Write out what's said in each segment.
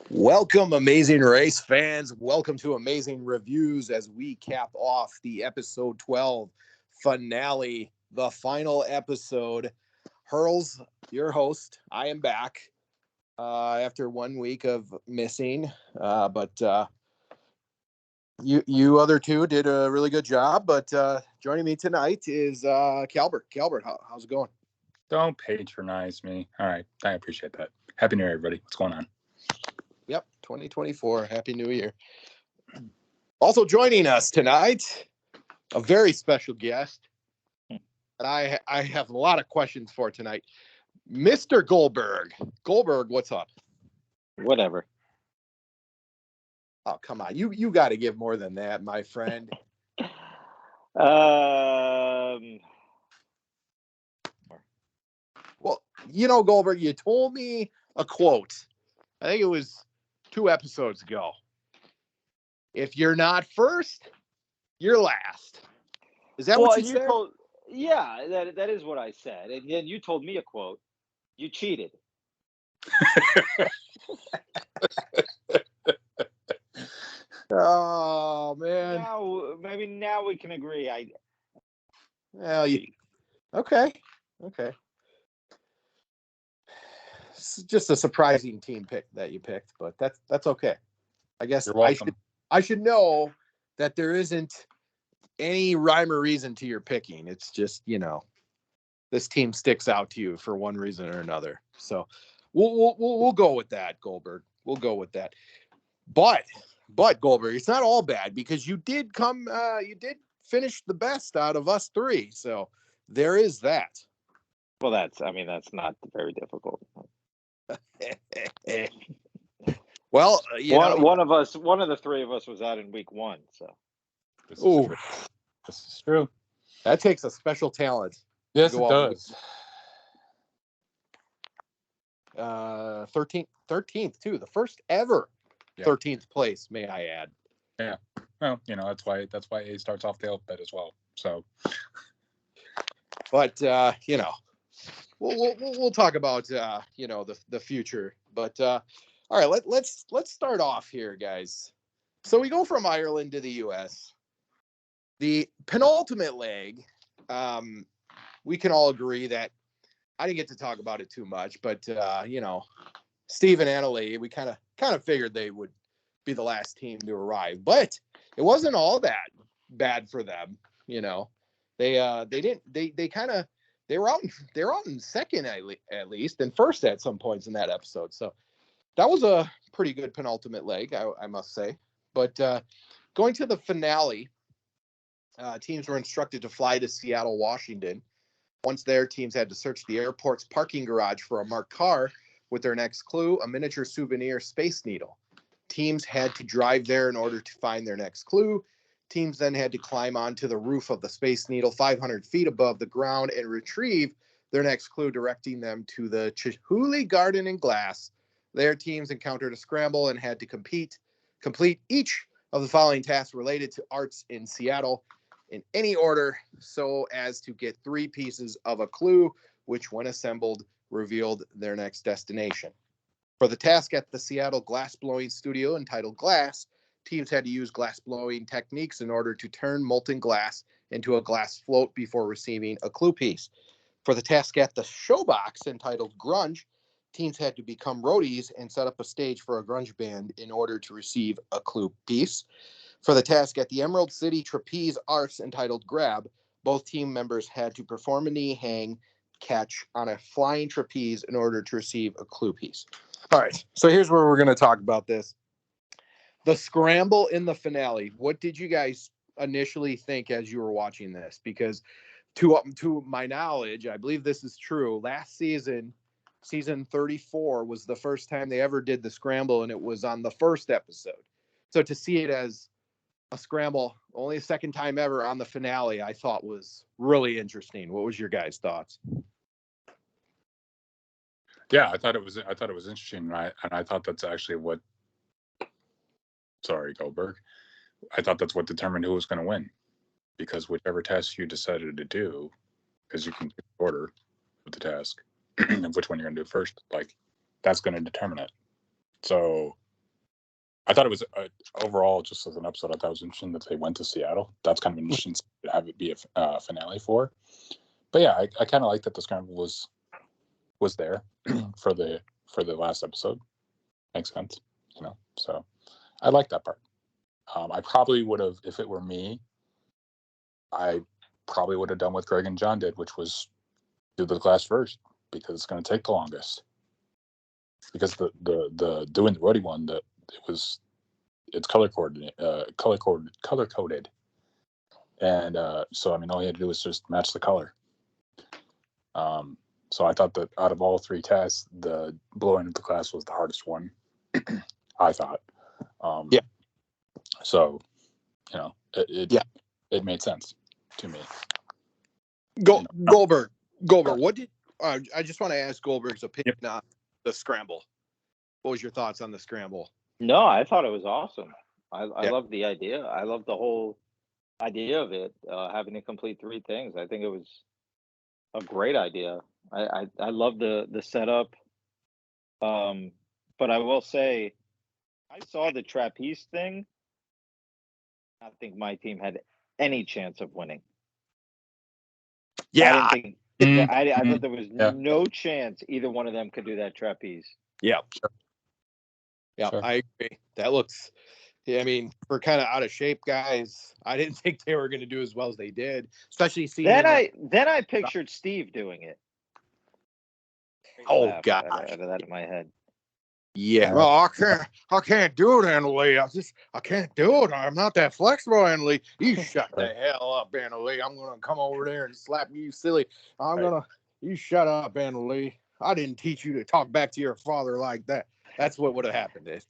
Welcome, Amazing Race fans. Welcome to Amazing Reviews as we cap off the episode 12 finale, the final episode. Hurls, your host. I am back after 1 week of missing, but you other two did a really good job. But joining me tonight is Calbert. Calbert, how's it going? Don't patronize me. All right, I appreciate that. Happy New Year, everybody. What's going on? Yep, 2024. Happy New Year. Also joining us tonight, a very special guest that I have a lot of questions for tonight. Mr. Goldberg. Goldberg, what's up? Whatever. Oh, come on. You got to give more than that, my friend. Well, Well, Goldberg, you told me a quote. I think it was 2 episodes ago. If you're not first, you're last. Is that what you said? Yeah, that is what I said. And then you told me a quote. You cheated. Oh, man. Now we can agree. Okay. It's just a surprising team pick that you picked, but that's okay. I guess I should know that there isn't any rhyme or reason to your picking. It's just, this team sticks out to you for one reason or another. So we'll go with that, Goldberg. We'll go with that. But Goldberg, it's not all bad because you did finish the best out of us 3. So there is that. Well, that's not very difficult. Well, one of the 3 of us was out in week 1. So This is true. That takes a special talent. Yes, it does. 13th too, the first ever 13th place, may I add. Yeah. Well, that's why A starts off the alphabet as well. So, but we'll talk about the future. But all right, let's start off here, guys. So we go from Ireland to the U.S. The penultimate leg. We can all agree that I didn't get to talk about it too much, but Steve and Annalee, we kind of figured they would be the last team to arrive, but it wasn't all that bad for them. They were out in second at least, and first at some points in that episode. So that was a pretty good penultimate leg, I must say. But going to the finale, teams were instructed to fly to Seattle, Washington. Once there, teams had to search the airport's parking garage for a marked car with their next clue, a miniature souvenir Space Needle. Teams had to drive there in order to find their next clue. Teams then had to climb onto the roof of the Space Needle 500 feet above the ground and retrieve their next clue, directing them to the Chihuly Garden and Glass. Their teams encountered a scramble and had to complete each of the following tasks related to arts in Seattle in any order so as to get 3 pieces of a clue, which when assembled revealed their next destination. For the task at the Seattle glass-blowing studio entitled Glass, teams had to use glass-blowing techniques in order to turn molten glass into a glass float before receiving a clue piece. For the task at the showbox entitled Grunge, teams had to become roadies and set up a stage for a grunge band in order to receive a clue piece. For the task at the Emerald City Trapeze Arts entitled Grab, both team members had to perform a knee hang catch on a flying trapeze in order to receive a clue piece. All right, so here's where we're going to talk about this. The scramble in the finale. What did you guys initially think as you were watching this? Because to my knowledge, I believe this is true. Last season 34 was the first time they ever did the scramble, and it was on the first episode. So to see it as a scramble, only a second time ever on the finale, I thought was really interesting. What was your guys' thoughts? Yeah, I thought it was interesting, and I thought that's actually what. Sorry, Goldberg. I thought that's what determined who was going to win, because whichever task you decided to do, because you can order with the task of which one you're going to do first, like that's going to determine it. So I thought it was overall, just as an episode, I thought it was interesting that they went to Seattle. That's kind of interesting to have it be a finale for. But yeah, I kind of like that the scramble was there for the last episode. Makes sense, So I like that part. I probably would have, if it were me, I probably would have done what Greg and John did, which was do the glass first, because it's going to take the longest. Because the doing the roadie one, it's color coded, and so I mean all you had to do was just match the color. So I thought that out of all three tests, the blowing of the glass was the hardest one. I thought. Yeah. So, it made sense to me. Goldberg, what did I just want to ask Goldberg's opinion on the scramble? What was your thoughts on the scramble? No, I thought it was awesome. I love the idea. I love the whole idea of it, having to complete three things. I think it was a great idea. I love the setup. But I will say, I saw the trapeze thing. I think my team had any chance of winning. Yeah, I didn't think. I thought there was no chance either one of them could do that trapeze. Yeah. Sure. Yeah, sure. I agree. That looks. I mean, for kind of out of shape guys, I didn't think they were going to do as well as they did, especially seeing. Then I pictured Steve doing it. Oh God! Out of that in my head. Yeah. Well, I can't do it, Anna Lee. I can't do it. I'm not that flexible, Anna Lee. You shut the hell up, Anna Lee. I'm gonna come over there and slap you silly. You shut up, Anna Lee. I didn't teach you to talk back to your father like that. That's what would have happened if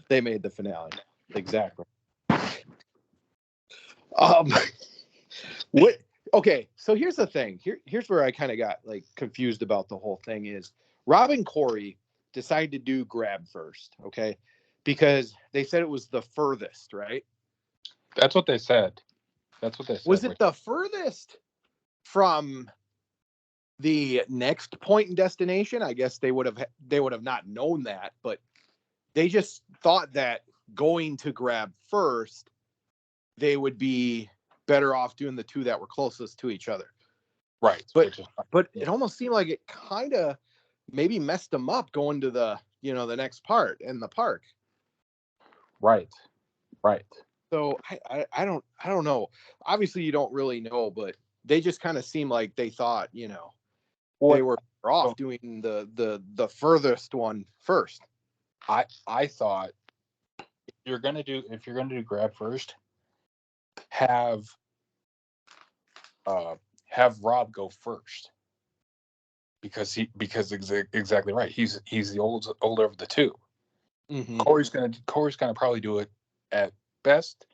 they made the finale. Exactly. What? Okay, so here's the thing. Here's where I kind of got confused about the whole thing is Rob and Corey decided to do grab first, okay? Because they said it was the furthest, right? That's what they said. Was it the furthest from the next point in destination? I guess they would have not known that, but they just thought that going to grab first, they would be better off doing the two that were closest to each other. Right. But it almost seemed like it kind of maybe messed them up going to the next part in the park. Right. So I don't know. Obviously you don't really know, but they just kind of seemed like they thought, they were off doing the furthest one first. I thought if you're gonna do grab first, have Rob go first, because exactly right. He's the older of the two. Mm-hmm. Corey's gonna probably do it at best,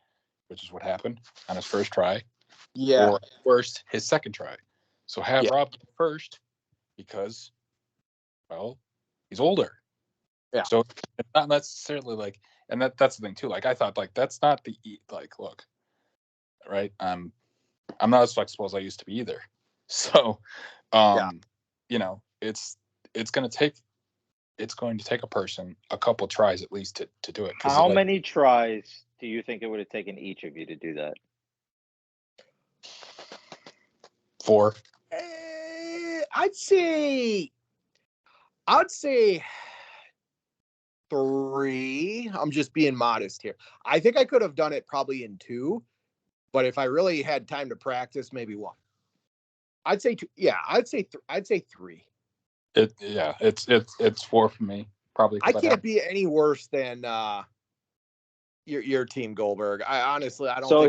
which is what happened on his first try. Yeah. Or worst, his second try. So have Rob go first, because, well, he's older. Yeah. So it's not necessarily and that's the thing too. I thought that's not the look, right? I'm not as flexible as I used to be either. So, it's going to take a person a couple tries at least to do it. How many tries do you think it would have taken each of you to do that? 4. I'd say 3. I'm just being modest here. I think I could have done it probably in 2, but if I really had time to practice, maybe 1. I'd say 2. Yeah, I'd say 3. It's 4 for me, probably. I can't be any worse than your team, Goldberg. I honestly, I don't. So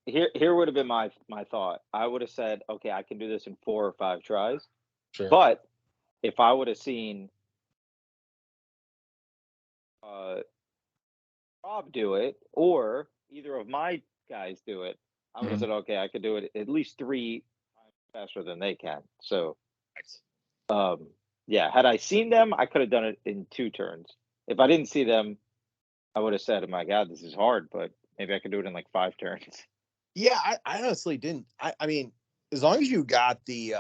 here would have been my thought. I would have said, okay, I can do this in 4 or 5 tries. Sure. But if I would have seen Rob do it, or either of my guys do it, I would have said, okay, I could do it at least 3 times faster than they can. So, had I seen them, I could have done it in 2 turns. If I didn't see them, I would have said, oh my God, this is hard, but maybe I could do it in 5 turns. Yeah, I honestly didn't. I mean, as long as you got the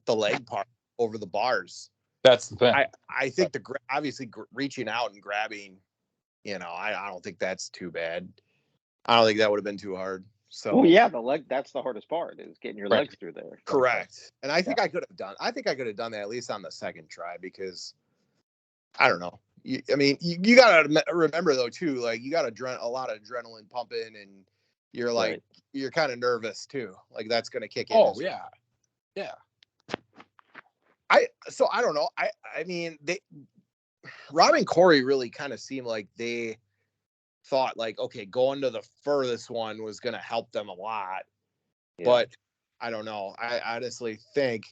leg part over the bars, That's the thing. I think obviously reaching out and grabbing, I don't think that's too bad. I don't think that would have been too hard. So well, yeah, the leg, that's the hardest part, is getting your legs through there. Correct. And I think I could have done that at least on the second try, because I don't know. You got to remember though too, like you got a lot of adrenaline pumping, and you're like you're kind of nervous too. Like that's going to kick in. Oh yeah. Yeah. I don't know. I mean, Rob and Corey really kind of seemed like they thought like, okay, going to the furthest one was going to help them a lot. Yeah. But I don't know. I honestly think,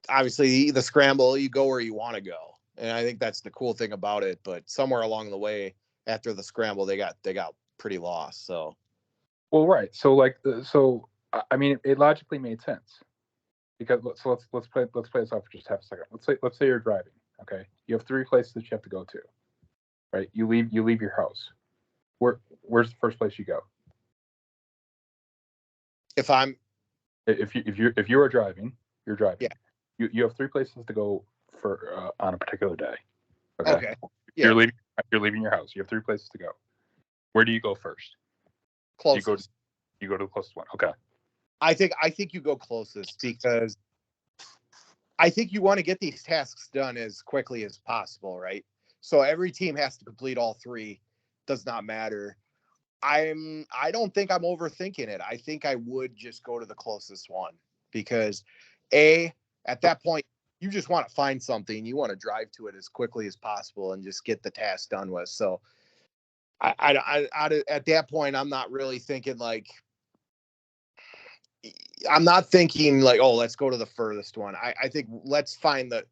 obviously, the scramble, you go where you want to go, and I think that's the cool thing about it. But somewhere along the way, after the scramble, they got pretty lost. So, well, right. So I mean, it logically made sense, because let's play this off for just half a second. Let's say you're driving. Okay, you have 3 places that you have to go to. Right, you leave your house. Where's the first place you go? If you are driving, you're driving. Yeah. You have 3 places to go for on a particular day. Okay. Yeah. You're leaving your house. You have 3 places to go. Where do you go first? Closest. You go to the closest one. Okay. I think you go closest, because I think you want to get these tasks done as quickly as possible, right? So every team has to complete all 3. Does not matter. I don't think I'm overthinking it. I think I would just go to the closest one, because at that point you just want to find something. You want to drive to it as quickly as possible and just get the task done with. So I at that point, I'm not really thinking like, oh, let's go to the furthest one. I think let's find the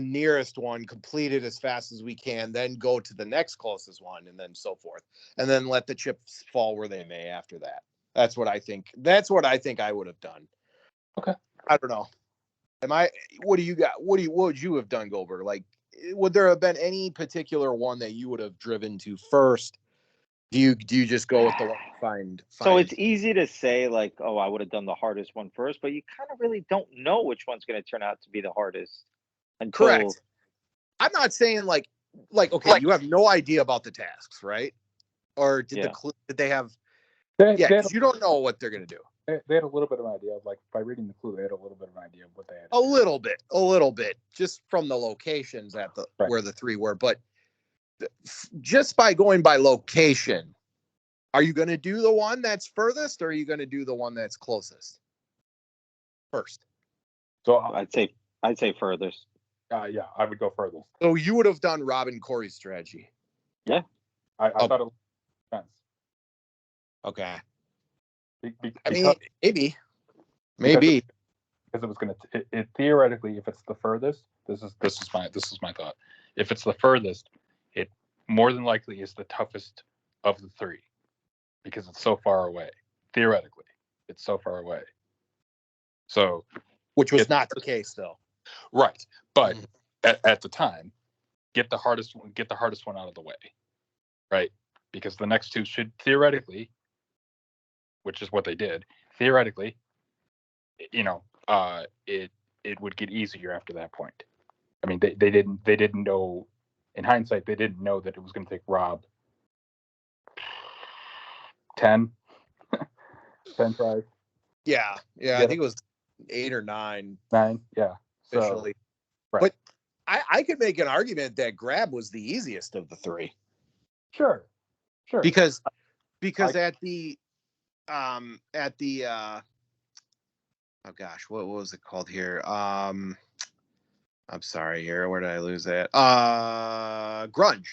nearest one, complete it as fast as we can, then go to the next closest one, and then so forth. And then let the chips fall where they may after that. That's what I think. That's what I think I would have done. Okay. I don't know. What do you got? What would you have done, Goldberg? Like, would there have been any particular one that you would have driven to first? Do you just go with the one find? So it's easy to say like, oh, I would have done the hardest one first, but you kind of really don't know which one's going to turn out to be the hardest. Correct. I'm not saying like okay, you have no idea about the tasks, right? Or did they have? Because you don't know what they're going to do. They had a little bit of an idea of, like, by reading the clue, they had a little bit of an idea of what they had. A little bit, just from the locations at the where the 3 were. But just by going by location, are you going to do the one that's furthest, or are you going to do the one that's closest first? So I'd say furthest. Yeah, I would go furthest. So you would have done Robin Corey's strategy. Yeah, I thought it made sense. Okay. I mean, maybe. Because it was going to theoretically, if it's the furthest, this is my thought. If it's the furthest, it more than likely is the toughest of the 3, because it's so far away. Theoretically, it's so far away. So, which was not the case though. Right, but at the time, get the hardest one out of the way, right? Because the next 2 should theoretically, which is what they did, theoretically, it would get easier after that point. I mean, they didn't know, in hindsight, they didn't know that it was going to take Rob 10 tries. Yeah, I think it was 8 or 9. 9, yeah. Officially. So, right. But I could make an argument that grab was the easiest of the 3. Sure. Because at the oh gosh, what was it called here? I'm sorry here. Where did I lose that? Grunge.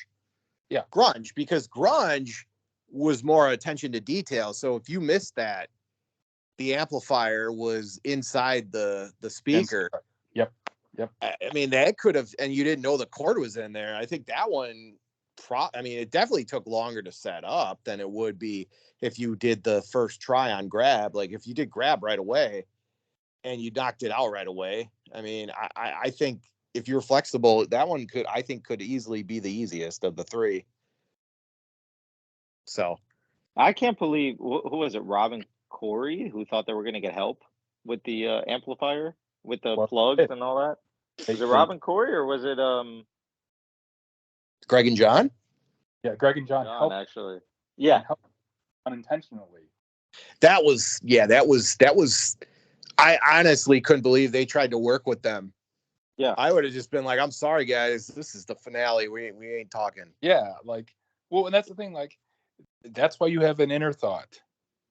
Yeah, Grunge, because Grunge was more attention to detail. So if you missed that, the amplifier was inside the speaker. Yep. I mean, that could have, and you didn't know the cord was in there. I think that one, it definitely took longer to set up than it would be if you did the first try on grab. Like if you did grab right away and you knocked it out right away. I mean, I think if you're flexible, that one could easily be the easiest of the 3. So I can't believe who was it? Robin Corey, who thought they were going to get help with the amplifier, with the plugs and all that. Was it Robin Corey or was it Greg and John? Yeah, Greg and John helped actually. Yeah. helped unintentionally. That was. I honestly couldn't believe they tried to work with them. Yeah. I would have just been like, I'm sorry, guys. This is the finale. We ain't talking. Yeah, like, well, and that's the thing. Like, that's why you have an inner thought.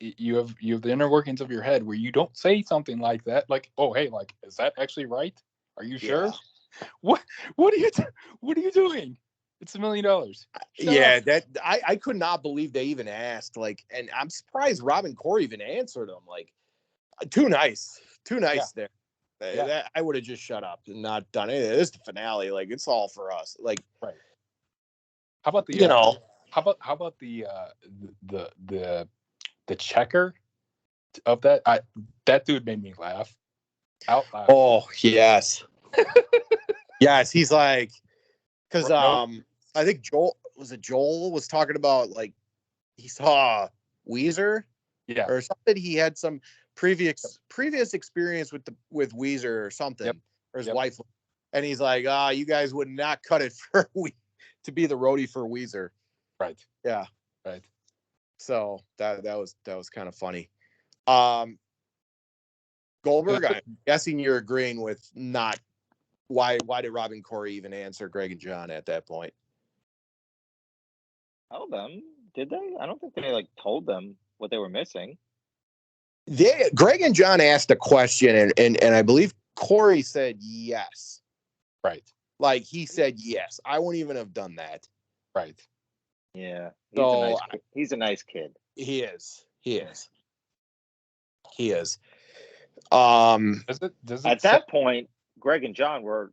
You have the inner workings of your head where you don't say something like that. Like, oh, hey, like, is that actually right? Are you sure? Yeah. What are you doing? It's $1 million. Yeah, up. that I could not believe they even asked. Like, and I'm surprised Robin Corey even answered them. Like, too nice there. Yeah. That, I would have just shut up and not done it. It's the finale. Like, it's all for us. Like, Right. How about the How about the checker of that? That dude made me laugh out loud. Oh yes, yes. He's like, because I think Joel was talking about, like, he saw Weezer, or something. He had some previous experience with Weezer or something, or his wife, and he's like, you guys would not cut it for to be the roadie for Weezer. Right. Yeah. Right. So that was kind of funny. Goldberg, I'm guessing you're agreeing with not why did Robin Corey even answer Greg and John at that point? Tell them, did they? I don't think they like told them what they were missing. Greg and John asked a question, and I believe Corey said yes. Right. Like, he said yes. I wouldn't even have done that. Right. Yeah. He's a nice kid. He is. Does it at that point, Greg and John were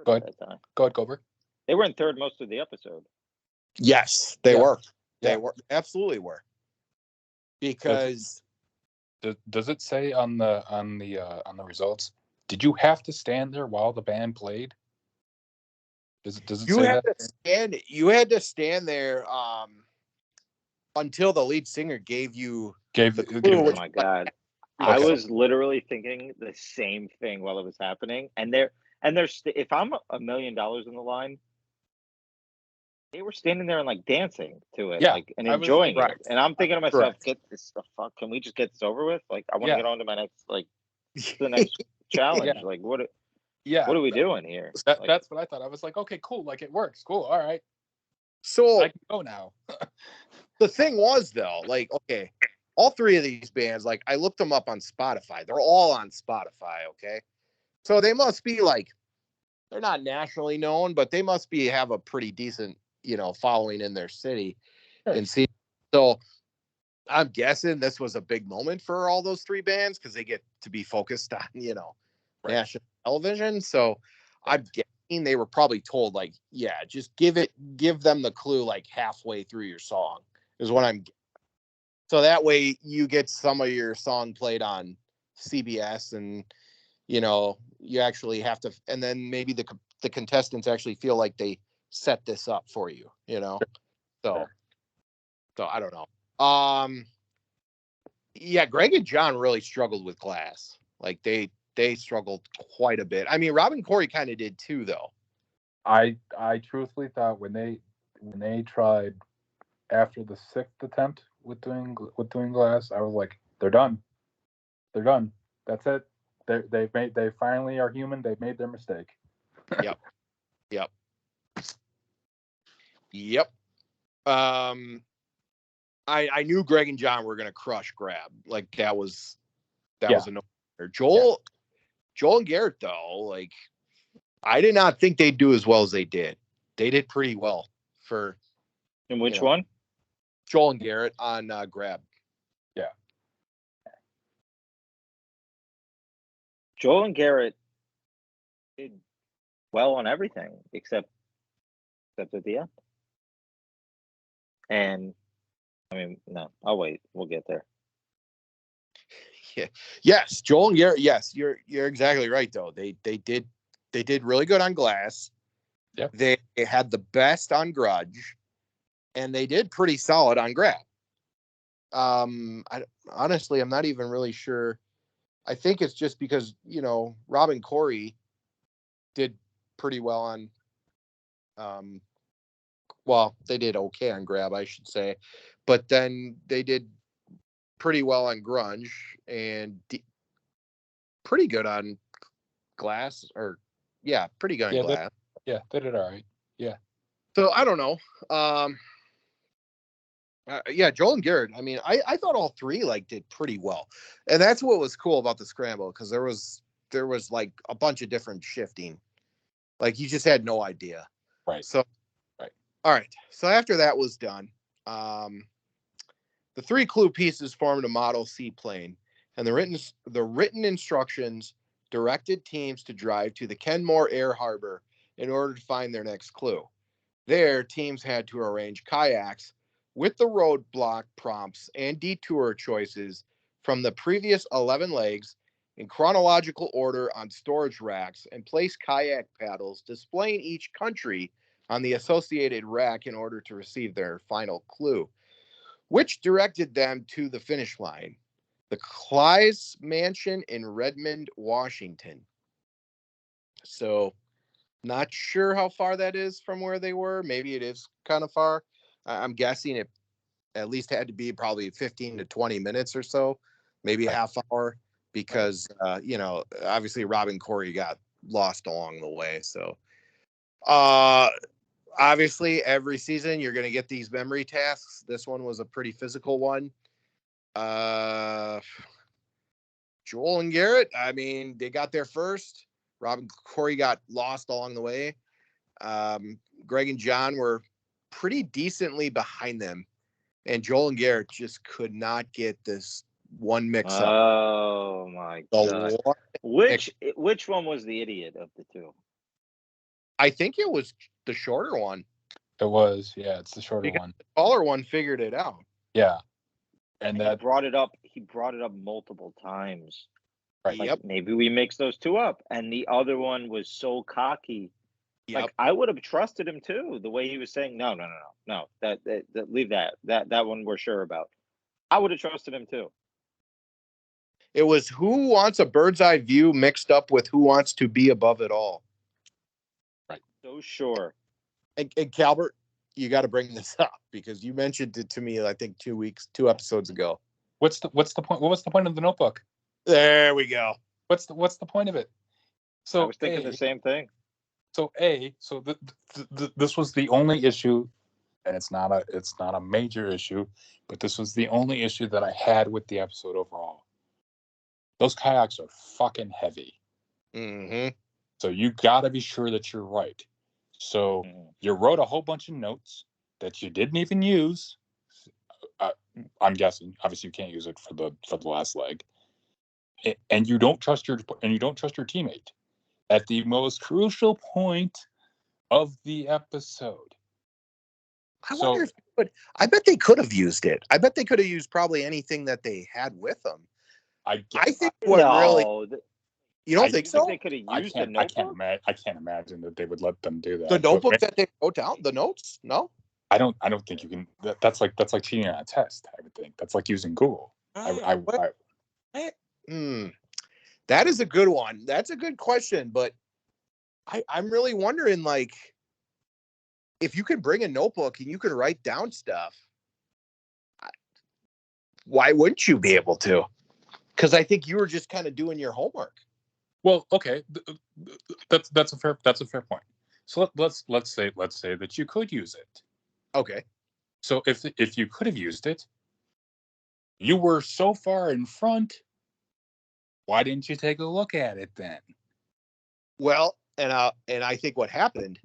Go ahead. Go ahead, Goldberg. They were in third most of the episode. Yes, they were. They were absolutely were. Because does it say on the results? Did you have to stand there while the band played? Does it say that? You had to stand there until the lead singer gave the clue. Oh my God. I was literally thinking the same thing while it was happening. And if I'm $1 million in the line, they were standing there and like dancing to it, like, and enjoying it. And I'm thinking to myself, get this the fuck. Can we just get this over with? Like, I want to get on to my next, like, the next challenge. Like, what are we doing here? That's what I thought. I was like, okay, cool. Like, it works. Cool. All right. So I can go now. The thing was, though, like, okay, all three of these bands, like, I looked them up on Spotify. They're all on Spotify. Okay. So they must be, like, they're not nationally known, but they must have a pretty decent, following in their city. Sure. And see, so I'm guessing this was a big moment for all those three bands because they get to be focused on, national television. So I'm guessing they were probably told, like, yeah, just give them the clue like halfway through your song is what I'm. So that way you get some of your song played on CBS, and you actually have to, and then maybe the contestants actually feel like they set this up for you, So I don't know. Yeah, Greg and John really struggled with Glass. Like, they struggled quite a bit. I mean, Robin Corey kind of did too, though. I truthfully thought when they tried after the 6th attempt with doing Glass, I was like, they're done. That's it. They finally are human. They've made their mistake. Yep. I knew Greg and John were gonna crush Grab. Like, that was a no-brainer. Joel and Garrett, though, like, I did not think they'd do as well as they did. They did pretty well for. And which one? Joel and Garrett on Grab. Yeah. Joel and Garrett did well on everything except at the end. And I mean, no, I'll wait. We'll get there. Yeah. Yes, Joel and Garrett. Yes, you're exactly right, though. They did really good on Glass. Yep. They had the best on Grudge, and they did pretty solid on Grab. Honestly, I'm not even really sure I think it's just because, Rob and Corey did pretty well on, well, they did okay on grab, I should say, but then they did pretty well on grunge and pretty good on glass, pretty good on glass. They did all right. Yeah. So I don't know. Joel and Garrett. I mean, I thought all three did pretty well, and that's what was cool about the scramble, because there was like a bunch of different shifting, like you just had no idea. Right. So, right. All right. So after that was done, the 3 clue pieces formed a Model seaplane, and the written instructions directed teams to drive to the Kenmore Air Harbor in order to find their next clue. There, teams had to arrange kayaks with the roadblock prompts and detour choices from the previous 11 legs in chronological order on storage racks and place kayak paddles displaying each country on the associated rack in order to receive their final clue, which directed them to the finish line, the Clyde's Mansion in Redmond, Washington. So, not sure how far that is from where they were. Maybe it is kind of far. I'm guessing it at least had to be probably 15 to 20 minutes or so, maybe a half hour, because, obviously Rob and Corey got lost along the way. So, obviously every season you're going to get these memory tasks. This one was a pretty physical one. Joel and Garrett, I mean, they got there first. Rob and Corey got lost along the way. Greg and John were pretty decently behind them, and Joel and Garrett just could not get this one mix up. Oh my God! Which one was the idiot of the two? I think it was the shorter one. It was, yeah. It's the shorter one. The taller one figured it out. Yeah, and that brought it up. He brought it up multiple times. Right. Like, maybe we mix those two up. And the other one was so cocky. Yep. Like, I would have trusted him too. The way he was saying, no. That leave that one we're sure about. I would have trusted him too. It was Who Wants a Bird's Eye View mixed up with Who Wants to Be Above It All. Right. So sure. And Calbert, you got to bring this up because you mentioned it to me, I think 2 episodes ago. What's the point? What was the point of the Notebook? There we go. What's the point of it? So I was thinking the same thing. So this was the only issue, and it's not a major issue, but this was the only issue that I had with the episode overall. Those kayaks are fucking heavy. Mm-hmm. So you got to be sure that you're right. So you wrote a whole bunch of notes that you didn't even use. I'm guessing. Obviously, you can't use it for the last leg, and you don't trust your teammate at the most crucial point of the episode. I bet they could have used it. I bet they could have used probably anything that they had with them. You don't think so? They could have used the notebook? I can't imagine that they would let them do that. The notebook that they wrote down, the notes? No? I don't think you can. That's like cheating on a test, I would think. That's like using Google. That is a good one. That's a good question, but I'm really wondering, like, if you could bring a notebook and you could write down stuff, why wouldn't you be able to? Because I think you were just kind of doing your homework. Well, okay, that's a fair point. So let's say that you could use it. Okay. So if you could have used it, you were so far in front. Why didn't you take a look at it then? Well, and I think what happened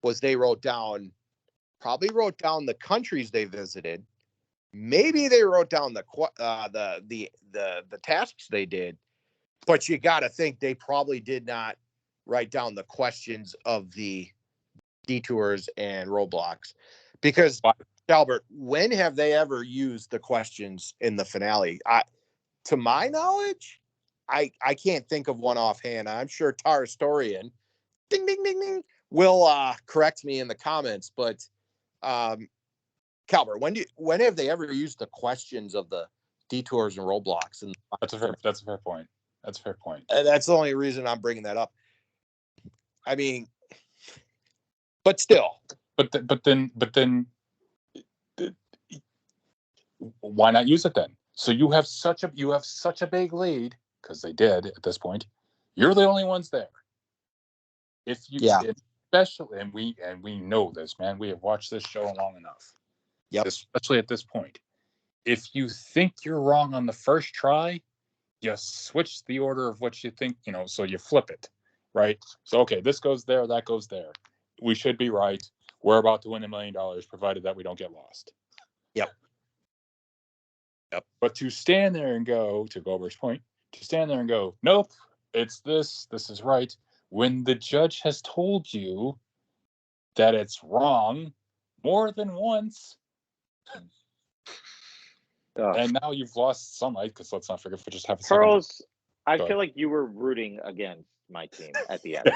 was they wrote down the countries they visited. Maybe they wrote down the tasks they did, but you got to think they probably did not write down the questions of the detours and roadblocks, because Albert, when have they ever used the questions in the finale? To my knowledge, I can't think of one offhand. I'm sure Tar Historian, ding ding ding ding, will correct me in the comments, but Calbert, when have they ever used the questions of the detours and roadblocks? And that's a fair point. That's a fair point. That's the only reason I'm bringing that up. I mean, but still. But then, why not use it then? So you have such a big lead, because they did at this point. You're the only ones there. If you, especially, and we know this, man. We have watched this show long enough. Yep. Especially at this point, if you think you're wrong on the first try, you switch the order of what you think. So you flip it, right? So okay, this goes there, that goes there. We should be right. We're about to win $1 million, provided that we don't get lost. Yep. But to stand there and go, to Goldberg's point, to stand there and go, nope, it's this is right, when the judge has told you that it's wrong more than once, and now you've lost sunlight, because let's not forget, for just half a second. Pearls, I feel like you were rooting against my team at the end.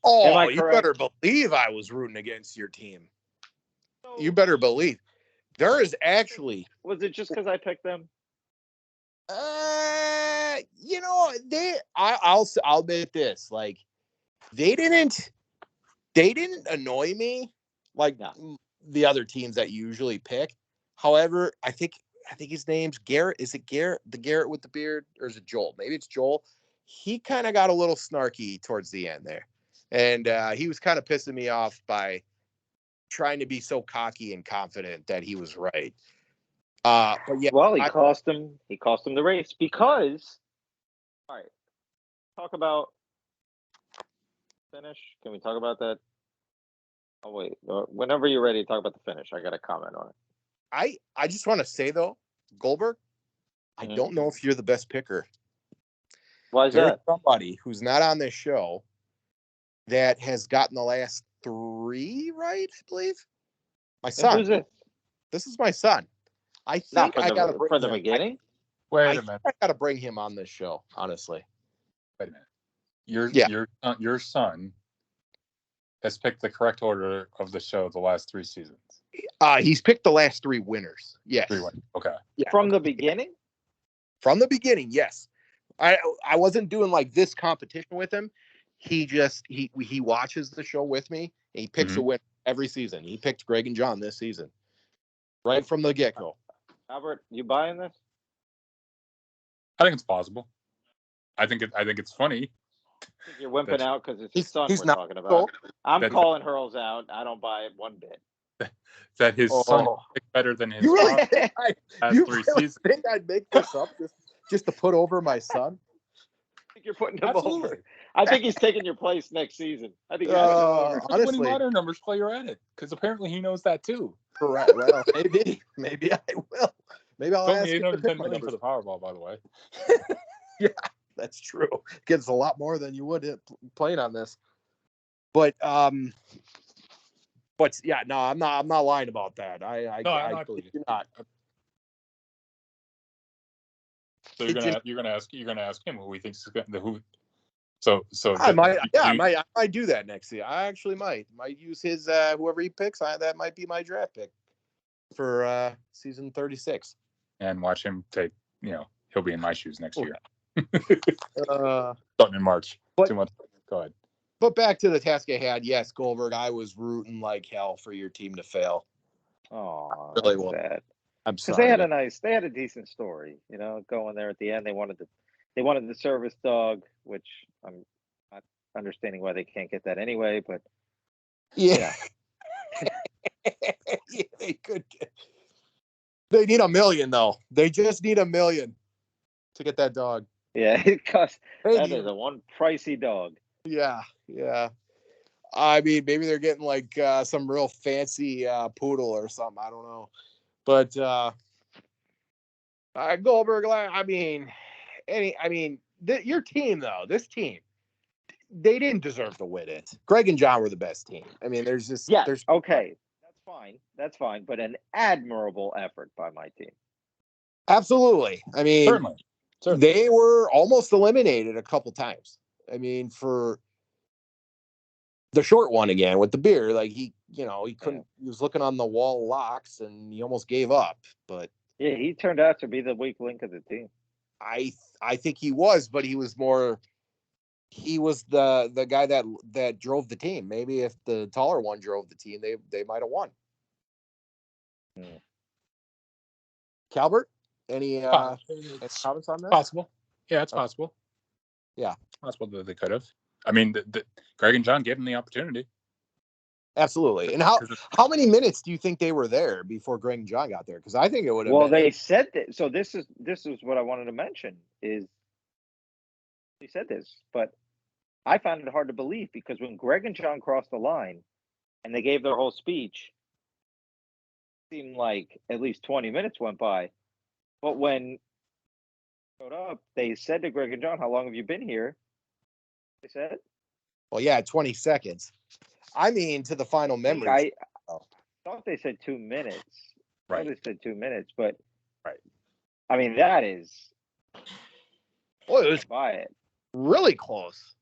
Oh, you better believe I was rooting against your team. You better believe. There is actually. Was it just because I picked them? I'll admit this. Like, they didn't annoy me like the other teams that you usually pick. However, I think his name's Garrett. Is it Garrett? The Garrett with the beard, or is it Joel? Maybe it's Joel. He kind of got a little snarky towards the end there, and he was kind of pissing me off by trying to be so cocky and confident that he was right. But yeah, well, he cost him the race, because. All right, talk about finish. Can we talk about that? Oh wait, whenever you're ready to talk about the finish, I got a comment on it. I just want to say though, Goldberg, I don't know if you're the best picker. Why is that? Somebody who's not on this show that has gotten the last 3 right, I believe. My son. Who's it? This is my son. I think I got to bring for the beginning. Wait a minute. I got to bring him on this show, honestly. Wait a minute. Your son has picked the correct order of the show the last 3 seasons. He's picked the last 3 winners. Yes. 3 winners. Okay. Yeah. From the beginning? From the beginning, yes. I wasn't doing like this competition with him. He just he watches the show with me. And he picks a winner every season. He picked Greg and John this season, right from the get-go. Albert, you buying this? I think it's possible. I think it's funny. I think you're wimping out because it's his son he's we're not talking about. I'm calling Hurls out. I don't buy it one bit. That his son picked better than his father past 3 seasons. Think I'd make this up just to put over my son? I think you're putting him over. I think he's taking your place next season. I think you're honestly, winning modern numbers while you're at it, because apparently he knows that too. Correct. Well, maybe I will. Maybe I'll ask him to pick my million for the Powerball, by the way. Yeah, that's true. Gets a lot more than you would playing on this. But yeah, no, I'm not lying about that. I believe you're not. So you're gonna ask him who he thinks is who. So I might do that next year. I actually might use his whoever he picks. That might be my draft pick for season 36. And watch him take. He'll be in my shoes next year. Starting in March. 2 months. Go ahead. But back to the task I had. Yes, Goldberg, I was rooting like hell for your team to fail. Oh, really that's sad. I'm sorry. Because they had a decent story, going there at the end. They wanted the service dog, which I'm not understanding why they can't get that anyway, but yeah. Yeah, they could they need $1 million though. They just need $1 million to get that dog. Yeah, it costs. That is a one pricey dog. Yeah. I mean, maybe they're getting like some real fancy poodle or something. I don't know. But Goldberg, your team though, this team, they didn't deserve to win it. Greg and John were the best team. I mean, okay, that's fine, but an admirable effort by my team. Absolutely. I mean, certainly. They were almost eliminated a couple times. I mean, for the short one again with the beer, like he couldn't. He was looking on the wall locks and he almost gave up. But yeah, he turned out to be the weak link of the team. I I think he was, but he was more. He was the guy that drove the team. Maybe if the taller one drove the team, they might have won. Calvert, any comments on this? Possible. Yeah, it's possible. Yeah, it's possible that they could have. I mean, Greg and John gave them the opportunity. Absolutely. And how many minutes do you think they were there before Greg and John got there? Because I think it would have. Well, they said that. So this is what I wanted to mention is they said this, but I found it hard to believe because when Greg and John crossed the line and they gave their whole speech, it seemed like at least 20 minutes went by. But when they showed up, they said to Greg and John, "How long have you been here?" They said, "Well, yeah, 20 seconds." I mean, to the final memory. I thought they said 2 minutes. Right. They said 2 minutes, but right. I mean, that is. Well, it was by it. Really close.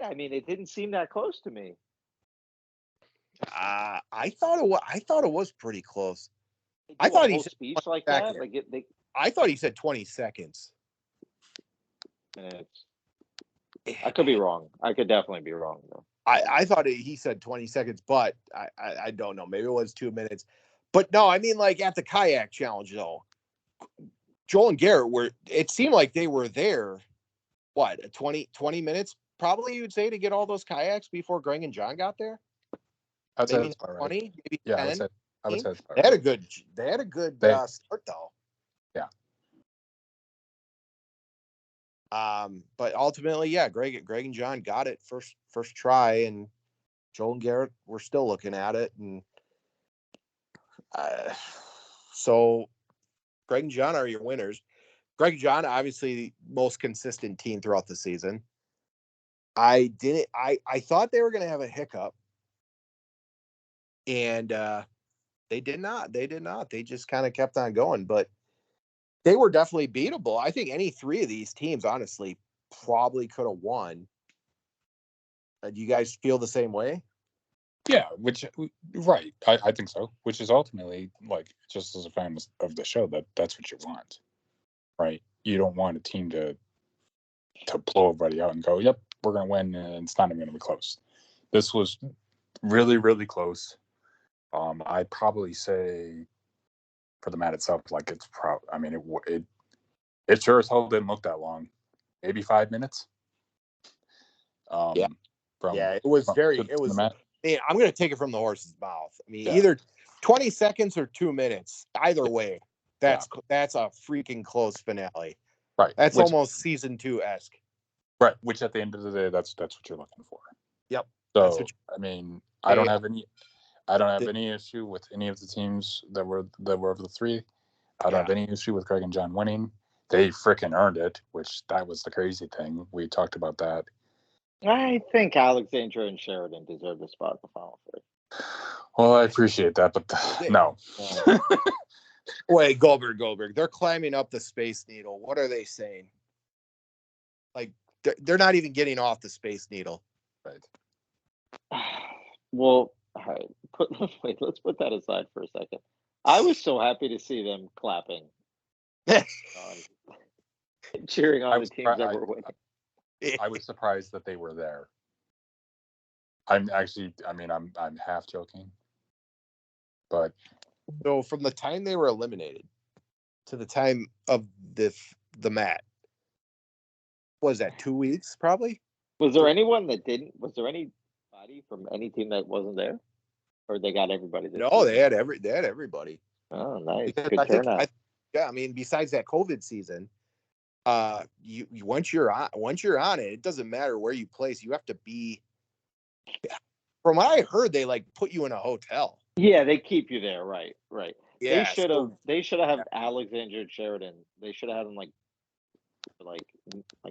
I mean, it didn't seem that close to me. I thought it was pretty close. I thought he said speech like that. I thought he said 20 seconds. Minutes. I could be wrong. I could definitely be wrong though. I thought he said 20 seconds, but I don't know. Maybe it was 2 minutes. But no, I mean, like at the kayak challenge though, Joel and Garrett it seemed like they were there, what, 20 minutes probably you'd say to get all those kayaks before Greg and John got there? I'd say maybe 20, right. maybe yeah, 10. I would say they had a good start though. Yeah. But ultimately, yeah, Greg and John got it first try, and Joel and Garrett were still looking at it, and so Greg and John are your winners. Greg and John, obviously, most consistent team throughout the season. I thought they were going to have a hiccup, and they did not. They just kind of kept on going, but they were definitely beatable. I think any three of these teams, honestly, probably could have won. Do you guys feel the same way? Yeah, right. I think so. Which is ultimately, like, just as a fan of the show, that's what you want, right? You don't want a team to blow everybody out and go, "Yep, we're going to win," and it's not even going to be close. This was really, really close. I'd probably say for the mat itself, like it's I mean, it sure as hell didn't look that long. Maybe 5 minutes. Yeah, it was I'm going to take it from the horse's mouth. I mean, either 20 seconds or 2 minutes. Either way, that's a freaking close finale. Right. That's almost season 2-esque. Right. Which at the end of the day, that's what you're looking for. Yep. So I mean, I don't have any issue with any of the teams that were of the three. I don't have any issue with Greg and John winning. They freaking earned it, which that was the crazy thing. We talked about that. I think Alexandra and Sheridan deserve the spot in the final three. Well, I appreciate that, but no. Wait, Goldberg. They're climbing up the Space Needle. What are they saying? Like, they're not even getting off the Space Needle. Right. Well, all right. Let's put that aside for a second. I was so happy to see them clapping. Cheering on the teams that were winning. I was surprised that they were there. I'm half joking. But so from the time they were eliminated to the time of the mat, was that 2 weeks probably? Was there anyone that didn't? Was there anybody from any team that wasn't there? Or they got everybody there? No, they had everybody. Oh, nice. Because good turnout. I mean, besides that COVID season, you once you're on it doesn't matter where you place. You have to be. From what I heard, they like put you in a hotel. Yeah, they keep you there. Right. Yeah, they should have had Alexandra and Sheridan. They should have had them like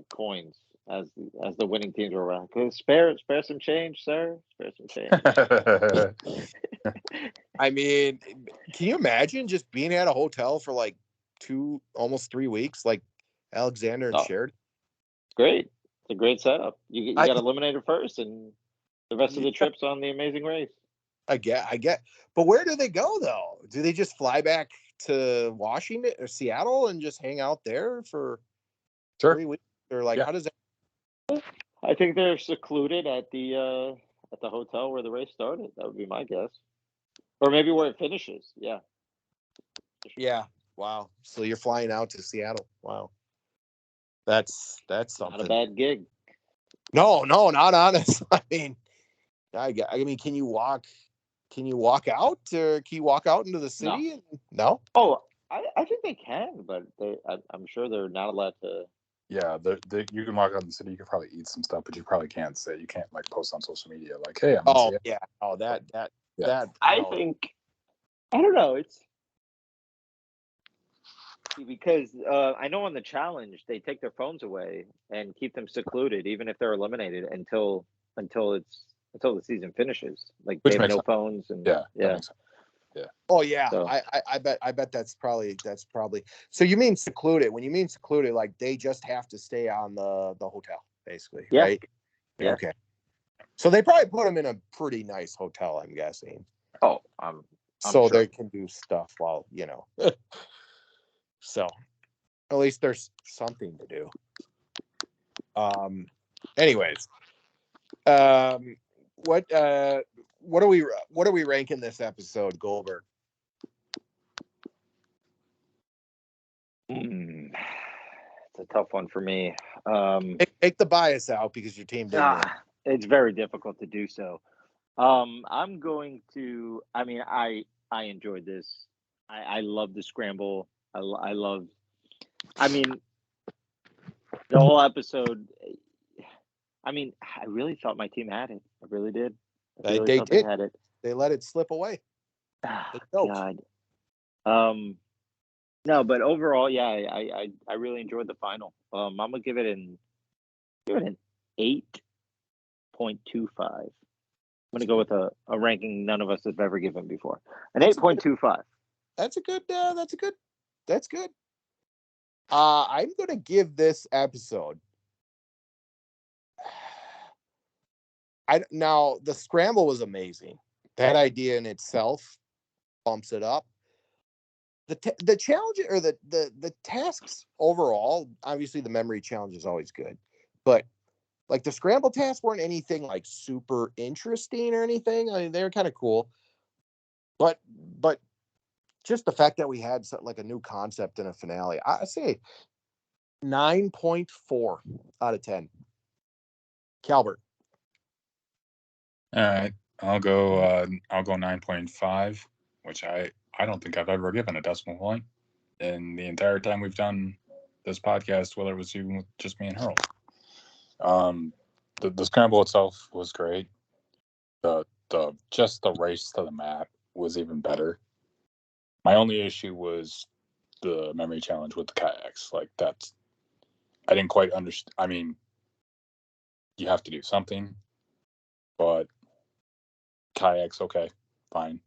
coins as the winning teams were around. Spare some change, sir. Spare some change. I mean, can you imagine just being at a hotel for like almost 3 weeks, like Alexander and Sheridan? It's great. It's a great setup. You got eliminated first, and the rest of the trip's on the Amazing Race. I get. But where do they go though? Do they just fly back to Washington or Seattle and just hang out there for Sure. 3 weeks? Or like, Yeah. how does that? I think they're secluded at the hotel where the race started. That would be my guess, or maybe where it finishes. Yeah. Yeah. Wow. So you're flying out to Seattle. Wow. That's Not a something. bad gig. No, not honest. I mean, can you walk? Can you walk out, or can you walk out into the city? No. Oh, I think they can, but I'm sure they're not allowed to. Yeah, you can walk out in the city. You can probably eat some stuff, but you probably can't say you can't like post on social media like, "Hey, I'm in Seattle." Yeah. Oh, Yeah. that. I No. think I don't know. It's because I know on the challenge they take their phones away and keep them secluded, even if they're eliminated until the season finishes. Like Which they have makes no sense. phones and Yeah, that makes sense. Yeah. Oh yeah. So- I bet that's probably. So you mean secluded? When you mean secluded, like they just have to stay on the hotel, basically, Yeah. right? Yeah. Okay. So they probably put them in a pretty nice hotel, I'm guessing. Oh, so sure. they can do stuff while so at least there's something to do. Anyways, what are we ranking this episode, Goldberg? It's a tough one for me. Take the bias out because your team didn't win. It's very difficult to do so. I'm going to. I mean, I enjoyed this. I love the scramble. I love. I mean, the whole episode. I mean, I really thought my team had it. I really did. I really thought they had it. They let it slip away. God. No, but overall, yeah, I really enjoyed the final. I'm gonna give it an 8.25. I'm gonna go with a ranking none of us have ever given before. An 8.25. That's good. That's good. I'm gonna give this episode. Now the scramble was amazing. That idea in itself bumps it up. The challenge or the tasks overall, obviously the memory challenge is always good, but like the scramble tasks weren't anything like super interesting or anything. I mean, they're kind of cool, but just the fact that we had like a new concept in a finale, I say 9.4 out of 10. Calbert. All right, I'll go 9.5, which I don't think I've ever given a decimal point in the entire time we've done this podcast, whether it was even with just me and Harold. The scramble itself was great. The just the race to the map was even better. My only issue was the memory challenge with the kayaks. Like that's I didn't quite understand. I mean, you have to do something, but kayaks, okay, fine.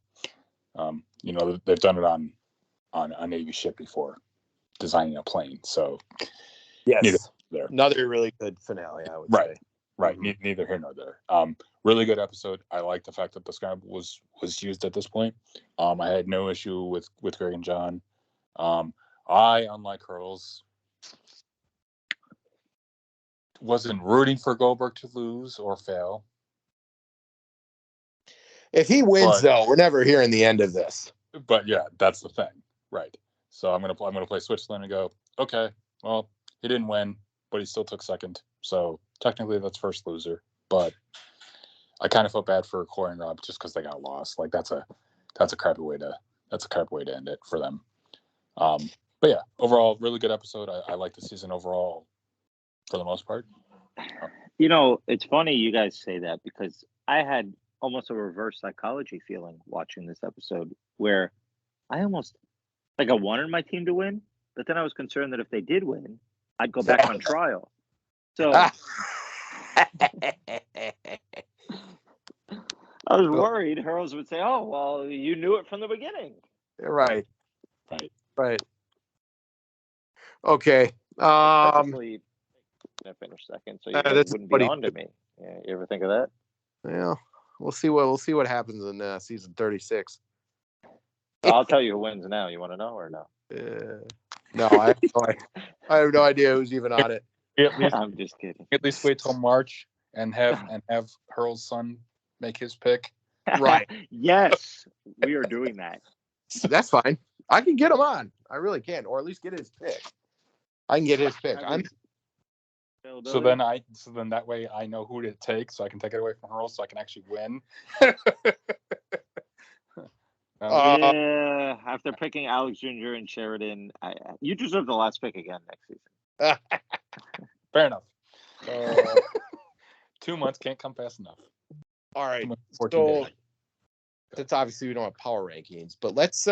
They've done it on a Navy ship before, designing a plane. So Yes, there. Another really good finale, I would say. Right. Mm-hmm. Neither here nor there. Really good episode. I like the fact that the scramble was used at this point. I had no issue with Greg and John. I, unlike Hurls, wasn't rooting for Goldberg to lose or fail. If he wins, though, we're never hearing the end of this. But yeah, that's the thing, right? So I'm gonna play Switzerland and go, okay, well, he didn't win, but he still took second. So technically, that's first loser. But I kind of felt bad for Corey and Rob just because they got lost. Like that's a crappy way to end it for them. But yeah, overall, really good episode. I like the season overall for the most part. It's funny you guys say that because I had almost a reverse psychology feeling watching this episode where I almost I wanted my team to win, but then I was concerned that if they did win, I'd go back on trial. So I was worried Hurls would say, "Oh, well, you knew it from the beginning." Right. Okay. Technically, I finished second, so you wouldn't be on to me. Yeah, you ever think of that? Yeah, we'll see what happens in season 36. I'll tell you who wins now. You want to know or no? No, I have no idea who's even on it. At least, I'm just kidding. at least wait till March and have Hurl's son make his pick. Right. Yes, we are doing that. That's fine. I can get him on. I really can, or at least get his pick. I can get his pick. So then that way I know who to take, so I can take it away from Hurl, so I can actually win. Yeah, after picking Alex Jr. and Sheridan, you deserve the last pick again next season. Fair enough. 2 months can't come fast enough. All right. 14 So days. that's obviously we don't have power rankings, but let's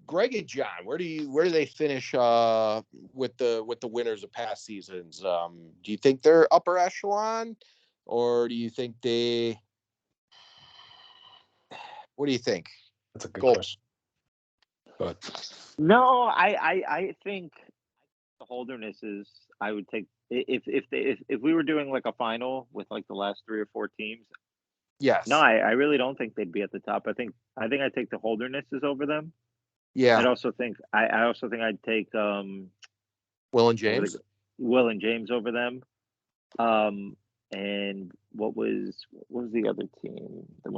Greg and John, where do they finish with the winners of past seasons? Do you think they're upper echelon, or do you think they? What do you think? That's a good question. But No, I think the Holderness is. I would take if we were doing like a final with like the last 3 or 4 teams. Yes. No, I really don't think they'd be at the top. I think I'd take the Holdernesses over them. Yeah. I also think I'd take Will and James. Will and James over them. And what was the other team? I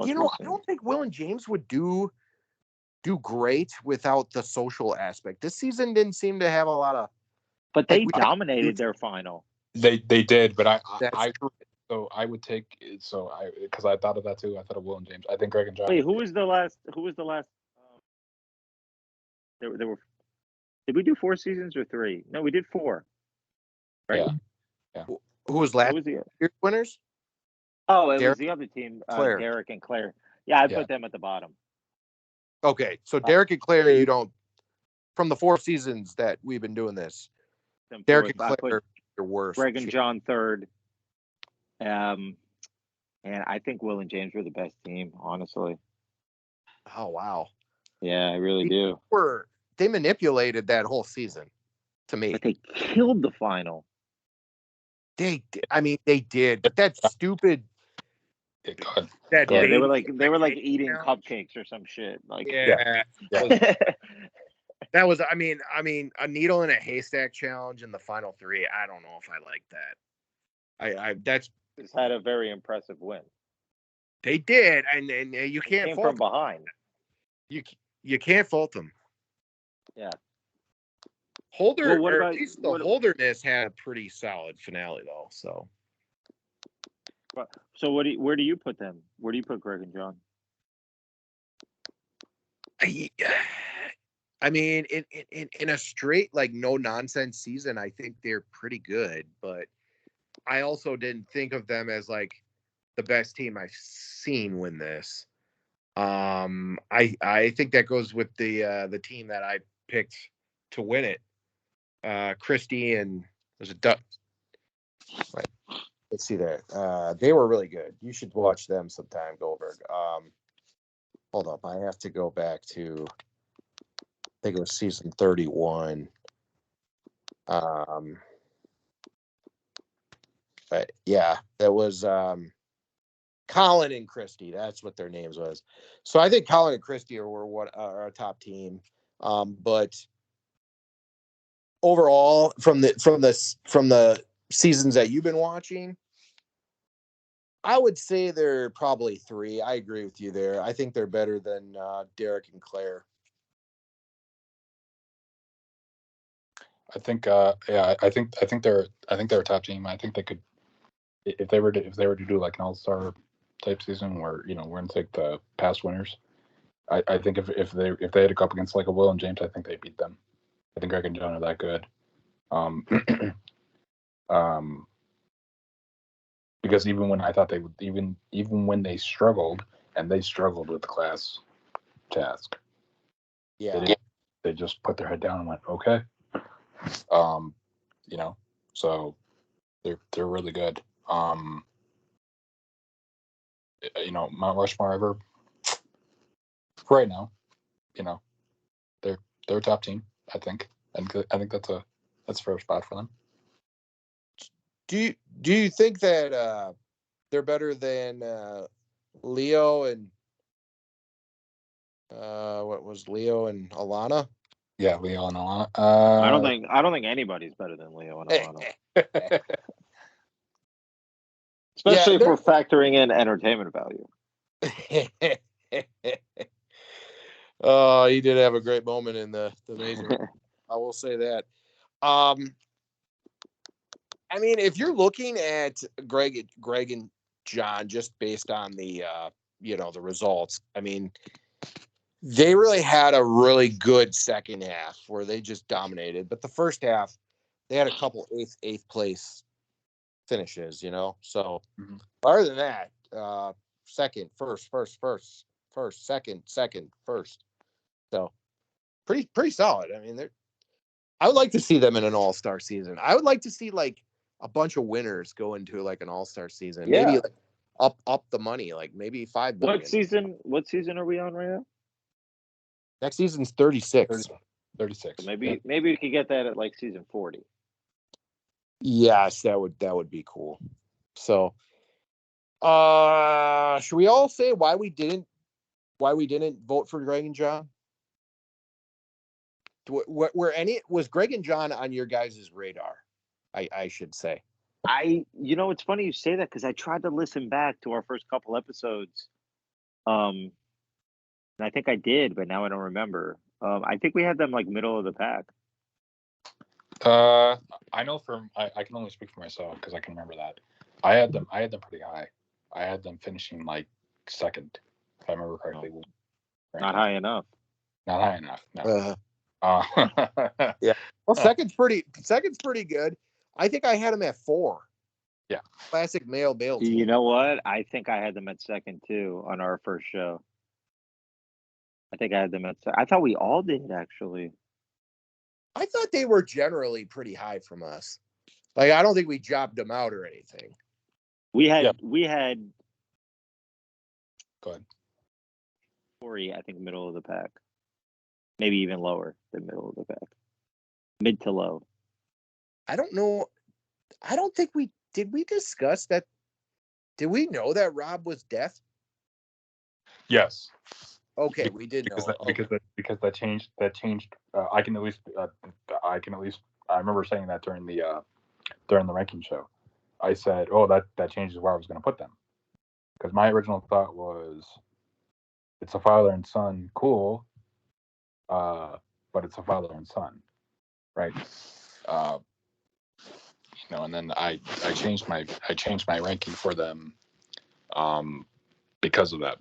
don't think Will and James would do great without the social aspect. This season didn't seem to have a lot of. But they dominated their final. They did, but so I would take because I thought of that too. I thought of Will and James. I think Greg and John. Wait, who was the last? There were. Did we do 4 seasons or 3? No, we did 4. Right. Yeah. Who was last? Who was the year's winners? Oh, it was the other team, Claire. Derek and Claire. Yeah, I put them at the bottom. Okay, so Derek and Claire, you don't. From the 4 seasons that we've been doing this, Derek and Claire are worse. Greg and John third. And I think Will and James were the best team, honestly. Oh wow. Yeah, I really do. They manipulated that whole season, to me. But they killed the final. They did. But that stupid. They were like eating cupcakes or some shit. Like that was. I mean, a needle in a haystack challenge in the final 3. I don't know if I like that. That's had a very impressive win. They did, and you can't came fault from behind. You can't fault them. Yeah. Holder, well, at least the Holderness had a pretty solid finale though. So where do you put them? Where do you put Greg and John? I mean, in a straight like no nonsense season, I think they're pretty good, but I also didn't think of them as like the best team I've seen win this. I think that goes with the team that I picked to win it. Christy and there's a duck. Right. Let's see there. They were really good. You should watch them sometime, Goldberg. Hold up. I have to go back to, I think it was season 31. But yeah, that was Colin and Christy. That's what their names was. So I think Colin and Christy were our top team. But overall, from the seasons that you've been watching, I would say they're probably 3. I agree with you there. I think they're better than Derek and Claire. I think I think they're a top team. I think they could, if they were to do like an all-star type season where we're gonna take the past winners. I think if they had to go up against like a Will and James, I think they beat them. I think Greg and John are that good. Because even when I thought they would, even when they struggled with the class task, they just put their head down and went, okay, so they're really good. Mount Rushmore ever right now, they're a top team. I think that's a fair spot for them. Do you think that they're better than Leo and What was Leo and Alana? Yeah, Leo and Alana. I don't think anybody's better than Leo and Alana. Especially if we're factoring in entertainment value. Oh, he did have a great moment in the Amazing. I will say that. I mean, if you're looking at Greg and John just based on the the results, I mean, they really had a really good second half where they just dominated. But the first half, they had a couple eighth place finishes, So other than that, second, first, second, first. So pretty solid. I mean, I would like to see them in an all-star season. I would like to see like a bunch of winners go into like an all-star season. Yeah. Maybe like up the money, like maybe $5 billion. What season are we on right now? Next season's 36. 36. So maybe we could get that at like season 40. Yes, that would be cool. So should we all say why we didn't vote for Greg and John? Was Greg and John on your guys' radar? I should say. It's funny you say that because I tried to listen back to our first couple episodes. And I think I did, but now I don't remember. I think we had them like middle of the pack. I know I can only speak for myself because I can remember that. I had them pretty high. I had them finishing like second, if I remember correctly. Not high enough. Not high enough. No. Yeah. Well, second's pretty good. I think I had them at 4. Yeah. Classic male team. You know what? I think I had them at second too on our first show. I think I had them at. I thought we all did actually. I thought they were generally pretty high from us. Like I don't think we jobbed them out or anything. We had. Go ahead. Corey, I think middle of the pack. Maybe even lower than middle of the pack. Mid to low. I don't know. I don't think we discuss that. Did we know that Rob was deaf? Yes. Okay, we did know because that changed. I can at least. I remember saying that during the ranking show. I said, "Oh, that changes where I was going to put them," because my original thought was, it's a father and son, cool, but it's a father and son, right? And then I changed my ranking for them, because of that.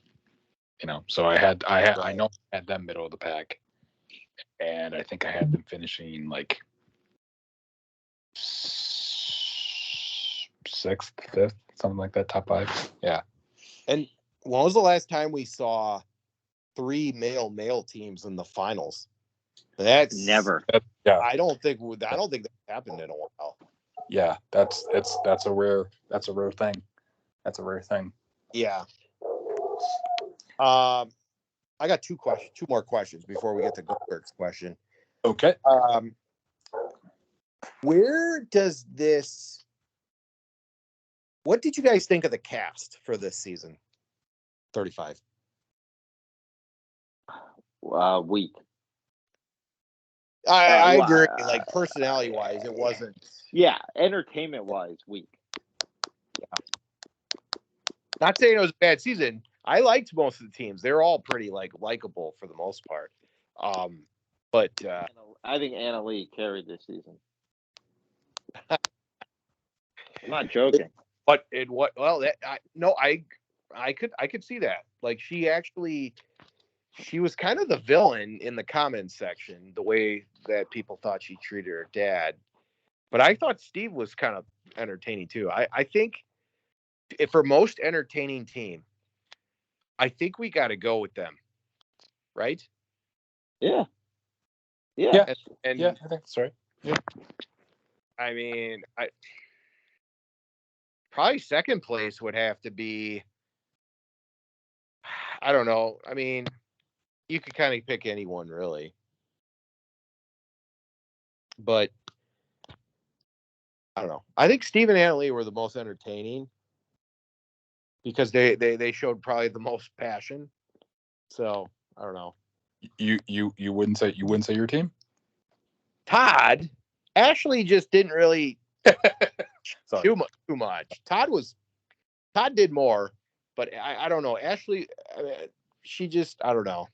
So I know I had them middle of the pack, and I think I had them finishing like 6th, 5th, something like that, top 5. Yeah. And when was the last time we saw 3 male teams in the finals? That's never. Yeah. I don't think that happened in a while. Yeah, that's a rare thing. That's a rare thing. Yeah. I got two more questions before we get to Goldberg's question. Okay. What did you guys think of the cast for this season? 35. Weak. I agree. Like personality wise, it wasn't. Yeah, entertainment wise, weak. Yeah. Not saying it was a bad season. I liked most of the teams. They're all pretty likable for the most part. But I think Anna Lee carried this season. I'm not joking. But it what? Well, I could see that. Like she was kind of the villain in the comments section, the way that people thought she treated her dad. But I thought Steve was kind of entertaining too. I think for most entertaining team, I think we got to go with them, right? Yeah. And yeah, I think that's right. Yeah. I mean, probably second place would have to be. I don't know. I mean, you could kind of pick anyone really, but I don't know. I think Steve and Anna Lee were the most entertaining because they showed probably the most passion. So I don't know. You wouldn't say your team? Todd, Ashley just didn't really Sorry. too much. Todd did more, but I don't know. Ashley, she just, I don't know.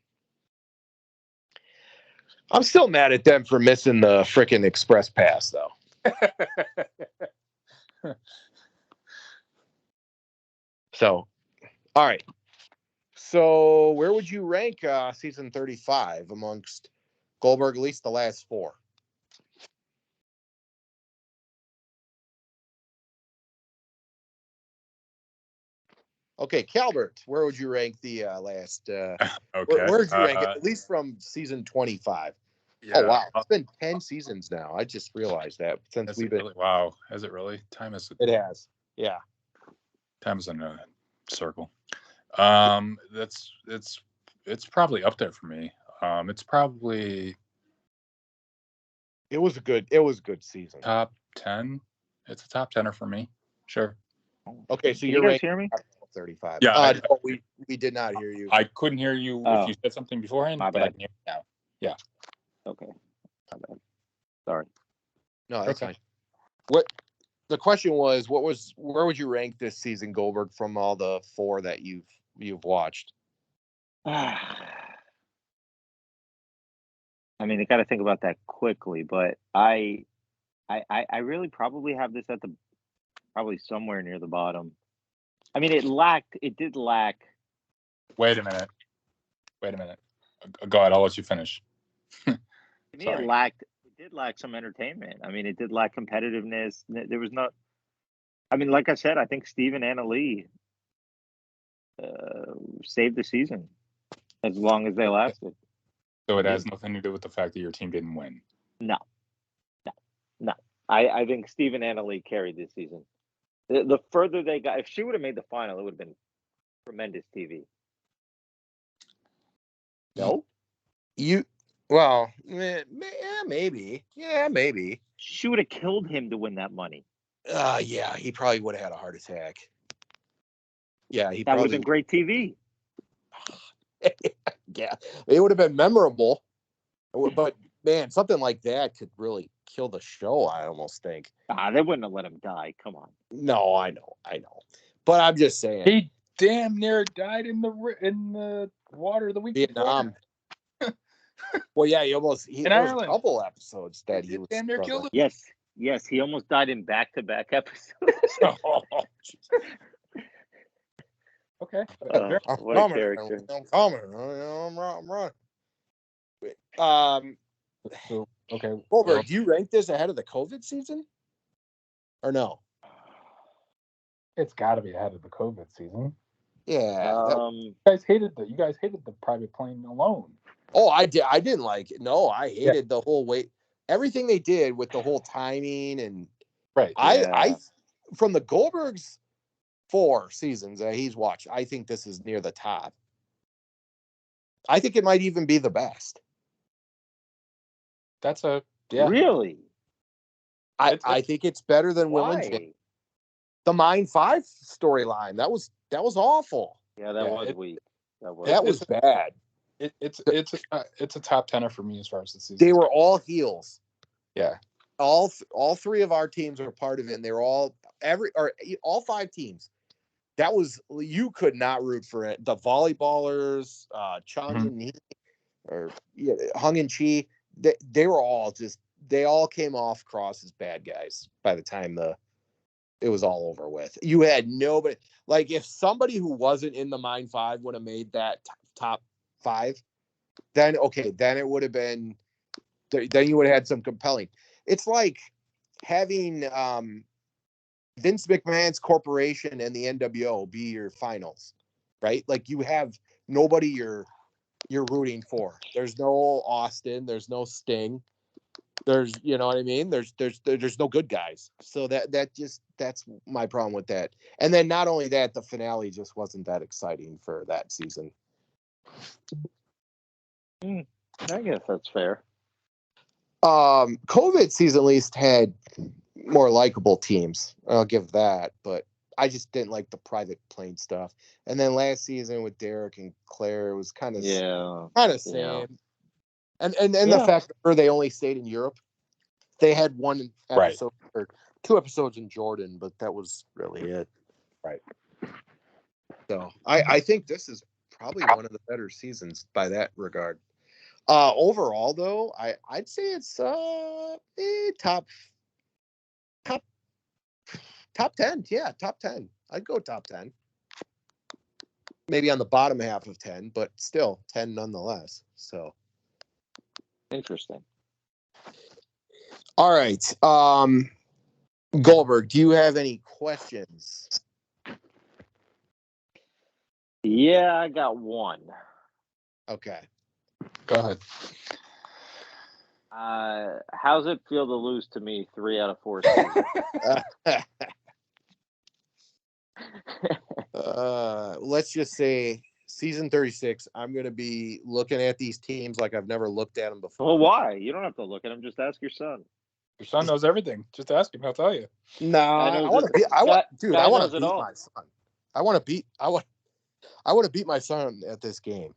I'm still mad at them for missing the frickin' express pass, though. So, all right. So, where would you rank season 35 amongst Goldberg, at least the last 4? Okay, Calvert, where would you rank the last? Okay. Where would you rank it, at least from season 25? Yeah, oh wow, it's been 10 seasons now. I just realized that since we've been. Really, wow, has it really? Time is. It has. Yeah. Time is in a circle. It's probably up there for me. It's probably. It was a good season. Top 10. It's a top 10er for me. Sure. Okay, so you guys hear me? 35. Yeah, no, we did not hear you. I couldn't hear you if you said something beforehand, My but bad. I can hear you now. Yeah. Okay. My bad. Sorry. No, that's fine. The question was, where would you rank this season, Goldberg, from all the 4 that you've watched? I mean, I got to think about that quickly, but I really probably have this at probably somewhere near the bottom. I mean, it did lack. Wait a minute. Go ahead, I'll let you finish. To me, it did lack some entertainment. I mean, it did lack competitiveness. There was not. I mean, like I said, I think Steve and Anna Lee saved the season as long as they lasted. So it has nothing to do with the fact that your team didn't win. No. I think Steve and Anna Lee carried this season. The further they got, if she would have made the final, it would have been tremendous TV. No? Well, maybe. Yeah, maybe. She would have killed him to win that money. Yeah, he probably would have had a heart attack. Yeah, that would have been great TV. Yeah, it would have been memorable. But man, something like that could really kill the show, I almost think. They wouldn't have let him die. Come on. No, I know. But I'm just saying. He damn near died in the water the week Vietnam. Well, yeah, there was a couple episodes that he was damn near killed him. Yes, he almost died in back-to-back episodes. Okay. What a character. I'm coming. I'm right. Okay. Goldberg, do you rank this ahead of the COVID season? Or no? It's got to be ahead of the COVID season. Yeah. You guys hated the private plane alone. Oh, I did. I didn't like it. No, I hated the whole way. Everything they did with the whole timing and right. I from the Goldberg's 4 seasons that he's watched, I think this is near the top. I think it might even be the best. That's Really? I think it's better than Will and Jim. The Mine 5 storyline, that was awful. Yeah, that was weak. That was bad. It's a top 10er for me as far as the season. They were all heels. Yeah. All 3 of our teams were part of it, and they were all 5 teams. That was, you could not root for it. The volleyballers, Chung and Hee, or Hung and Chi, they were all they all came off cross as bad guys by the time it was all over with. You had nobody, like if somebody who wasn't in the Mine 5 would have made that top 5, then it would have been, then you would have had some compelling. It's like having Vince McMahon's corporation and the NWO be your finals, right? Like you have nobody you're rooting for. There's no Austin, there's no Sting. There's, you know what I mean? There's no good guys. So that's my problem with that. And then not only that, the finale just wasn't that exciting for that season. I guess that's fair. COVID season at least had more likable teams. I'll give that, but I just didn't like the private plane stuff. And then last season with Derek and Claire, it was kind of same. And the fact that they only stayed in Europe, they had one episode or 2 episodes in Jordan, but that was really it. Right. So I think this is probably one of the better seasons by that regard. Overall, though, I'd say it's top 10. Yeah, top 10. I'd go top 10. Maybe on the bottom half of 10, but still 10 nonetheless. So interesting. All right. Goldberg, do you have any questions? Yeah, I got one. Okay. Go ahead. How's it feel to lose to me 3 out of 4 seasons? Let's just say season 36, I'm going to be looking at these teams like I've never looked at them before. Well, why? You don't have to look at them. Just ask your son. Your son knows everything. Just ask him. He'll tell you. No, I want to beat my son. I want to beat my son at this game.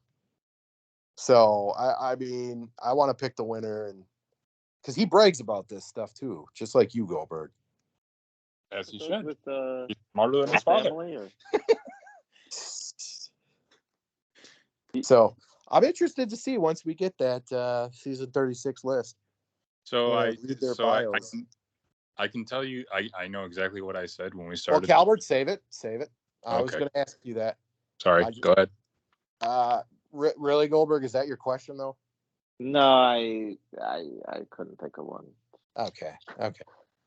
So I mean, I want to pick the winner, and because he brags about this stuff too, just like you, Goldberg. As he should. With He's smarter than his father. So I'm interested to see once we get that season 36 list. So read their bios. I can tell you, I know exactly what I said when we started. Well, Calvert, save it. I was going to ask you that. Sorry, go ahead. Really, Goldberg? Is that your question though? No, I couldn't think of one. Okay.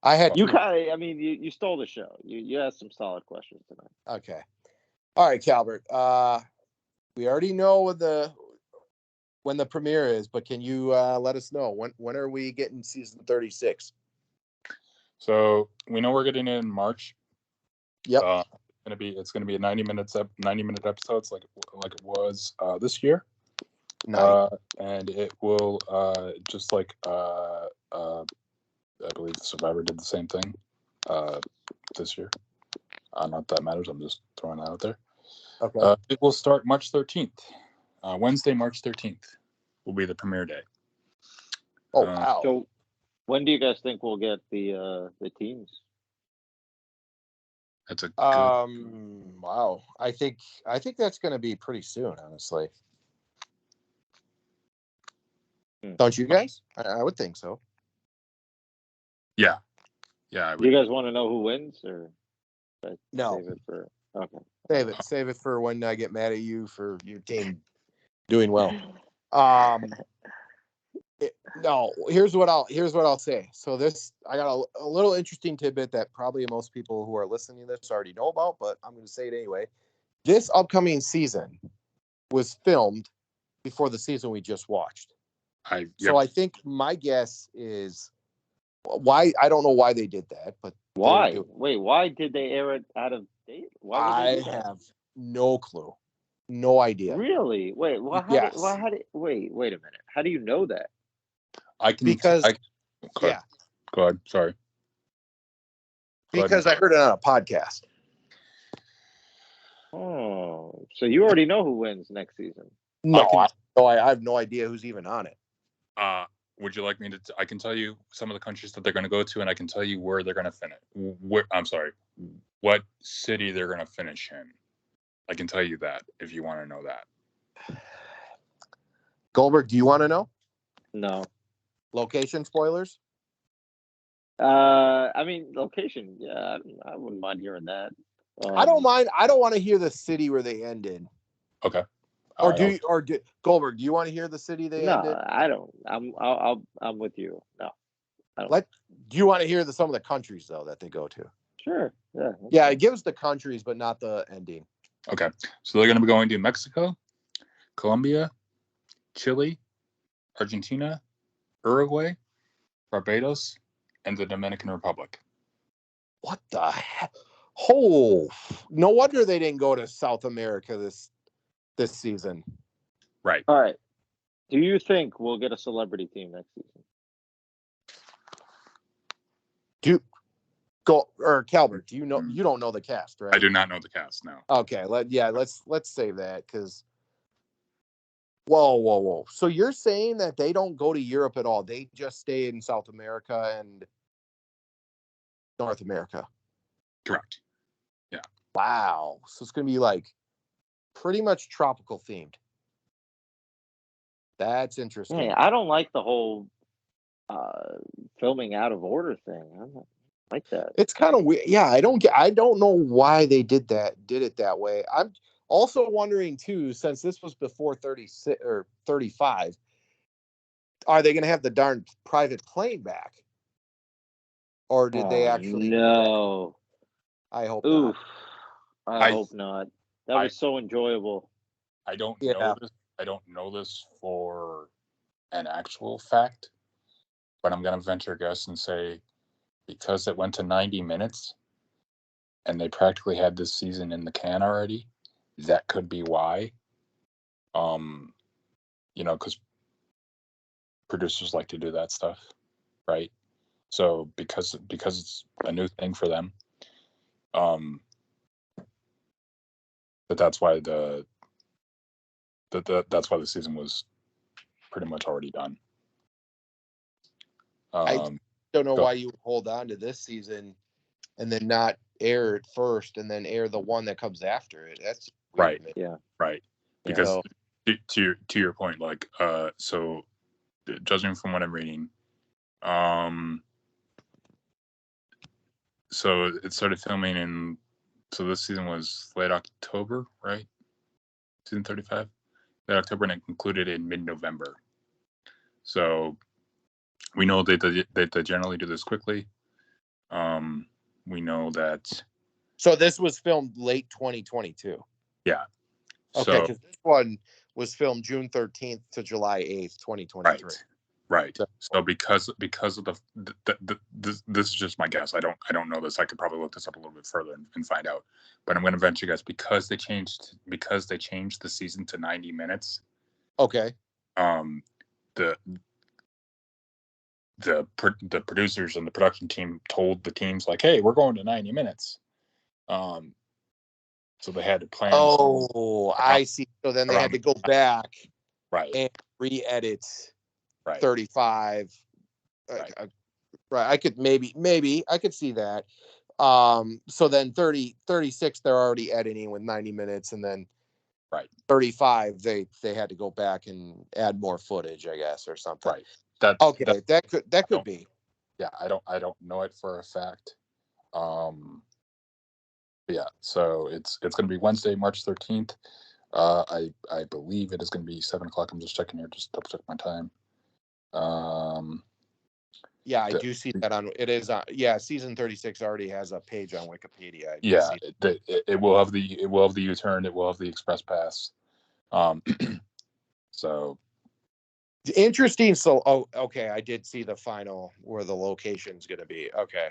I had you kind of. I mean, you stole the show. You asked some solid questions tonight. Okay. All right, Calvert. We already know when the premiere is, but can you let us know when are we getting season 36? So we know we're getting it in March. Yep. It's gonna be a 90-minute episodes like it was this year. Nice. And it will just like I believe Survivor did the same thing this year. Not that matters. I'm just throwing that out there. Okay. It will start March 13th. Wednesday, March 13th will be the premiere day. Oh wow! So, when do you guys think we'll get the teams? That's a good. Wow. I think that's going to be pretty soon, honestly. Don't you guys? I would think so. Yeah. Do you guys want to know who wins, or no? Save it for Save it for when I get mad at you for your team doing well. No. Here's what I'll say. So I got a little interesting tidbit that probably most people who are listening to this already know about, but I'm going to say it anyway. This upcoming season was filmed before the season we just watched. So I think my guess is why. I don't know why they did that, but why? Wait, why did they air it out of date? I have no clue, no idea. Really? Wait, wait a minute. How do you know that? Go ahead. Sorry. Because I heard it on a podcast. Oh, so you already know who wins next season? No, I have no idea who's even on it. Would you like me to? I can tell you some of the countries that they're going to go to, and I can tell you where they're going to finish. What city they're going to finish in. I can tell you that if you want to know that. Goldberg, do you want to know? No. Location spoilers? I mean, location. Yeah, I wouldn't mind hearing that. I don't mind. I don't want to hear the city where they ended. Okay. Goldberg, do you want to hear the city they ended? No, I don't. I'm with you. No. I don't. Do you want to hear some of the countries though that they go to? Sure. Yeah. Yeah, it gives the countries, but not the ending. Okay. So they're going to be going to Mexico, Colombia, Chile, Argentina, Uruguay, Barbados, and the Dominican Republic. What the heck? Oh, no wonder they didn't go to South America this season. Right. All right. Do you think we'll get a celebrity team next season? Go or Calvert, do you know? You don't know the cast, right? I do not know the cast. No. Okay, let's save that because. Whoa. So you're saying that they don't go to Europe at all? They just stay in South America and North America. Correct. Yeah. Wow. So it's gonna be like pretty much tropical themed. That's interesting. Yeah, I don't like the whole filming out of order thing. I don't like that. It's kind of weird. Yeah, I don't know why they did it that way. I'm also wondering too, since this was before 36 or 35, are they going to have the darn private plane back? Or did they actually? No. I hope Oof. not. I hope not. That was so enjoyable. I don't know this. I don't know this for an actual fact, but I'm going to venture a guess and say because it went to 90 minutes and they practically had this season in the can already, that could be why. Because producers like to do that stuff, right? So because it's a new thing for them, but that's why that's why the season was pretty much already done. I don't know why you would hold on to this season and then not air it first and then air the one that comes after it. That's weird, right. Yeah. Right. Because to your point, like so judging from what I'm reading, so it started filming so this season was late October, right? Season 35, late October, and it concluded in mid-November. So we know that they generally do this quickly. We know that. So this was filmed late 2022. Yeah. Okay, because this one was filmed June 13th to July 8th, 2023. Right. So because of this is just my guess. I don't know this. I could probably look this up a little bit further and find out. But I'm going to venture guess because they changed the season to 90 minutes. Okay. The producers and the production team told the teams like, "Hey, we're going to 90 minutes." So they had to plan. Oh, I see. So then they had to go back, and re-edit 35. Right. I could maybe I could see that. So then 36 they're already editing with 90 minutes, and then 35 they had to go back and add more footage, I guess, or something. Right. That could be. Yeah, I don't know it for a fact. Yeah, so it's going to be Wednesday, March 13th. I believe it is going to be 7:00. I'm just checking here, just double check my time. Yeah, I do see that on it is. Yeah, season 36 already has a page on Wikipedia. It will have the U-turn. It will have the express pass. So interesting. So, okay, I did see the final where the location's going to be. Okay,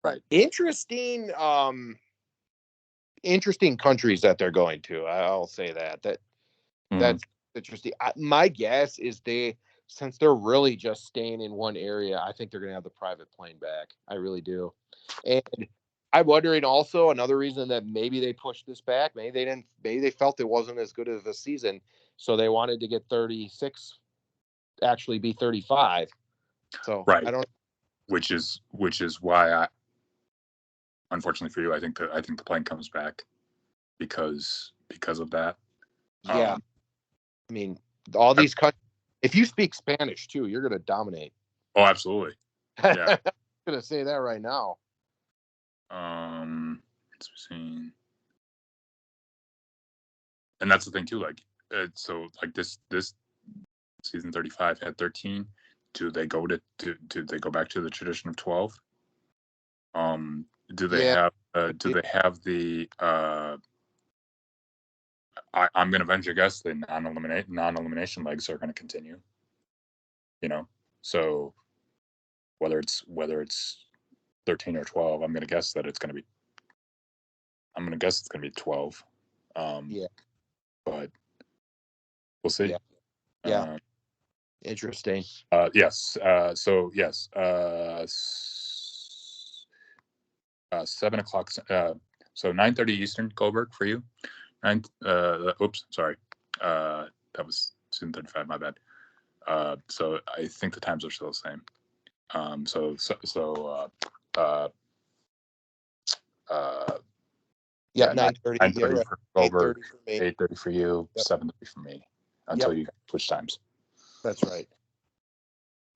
right. Interesting. Interesting countries that they're going to. I'll say that's interesting. My guess is since they're really just staying in one area, I think they're going to have the private plane back. I really do. And I'm wondering also another reason that maybe they pushed this back. Maybe they didn't. Maybe they felt it wasn't as good of a season, so they wanted to get 36 actually be 35. So I don't. Which is why unfortunately for you, I think the plane comes back because of that. Yeah. I mean, all these countries, if you speak Spanish too, you're going to dominate. Oh, absolutely. Yeah. I'm going to say that right now. Let's see. And that's the thing too, like, so like this season 35 had 13. Do they go back to the tradition of 12? Do they have the I'm going to venture guess the non-elimination legs are going to continue. So whether it's 13 or 12, I'm going to guess that it's going to be. I'm going to guess it's going to be 12. But we'll see. Yeah. Interesting. Yes. So yes. 7 o'clock. So 9:30 Eastern, Goldberg, for you. Oops, sorry. That was 7:35. My bad. So I think the times are still the same. Yeah, 9:30. 9:30 for Goldberg, 8:30 for me. 8:30 for you, Yep. 7:30 for me, until you switch times. That's right.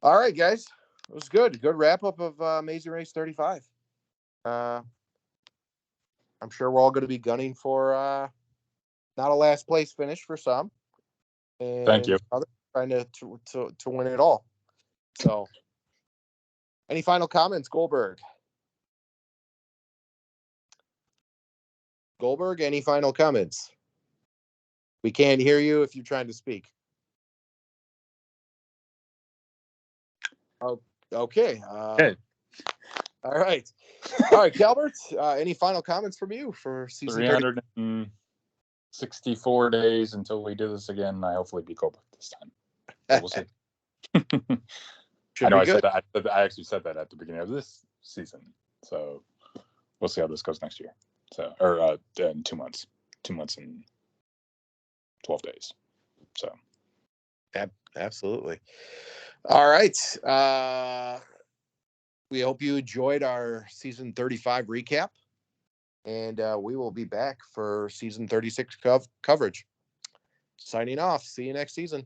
All right, guys. It was good. Good wrap up of Amazing Race 35. I'm sure we're all going to be gunning for not a last place finish for some, and Thank you. others trying to win it all. So, any final comments, Goldberg? Goldberg, any final comments? We can't hear you if you're trying to speak. Oh, okay. Okay. All right. All right, Calvert, any final comments from you for season 30? 364 days until we do this again. I hopefully beat Goldberg this time. But we'll see. Should I know be I good. said that. I actually said that at the beginning of this season. So we'll see how this goes next year. So, or in 2 months. 2 months and 12 days. So. Absolutely. All right. We hope you enjoyed our season 35 recap. And we will be back for season 36 coverage. Signing off. See you next season.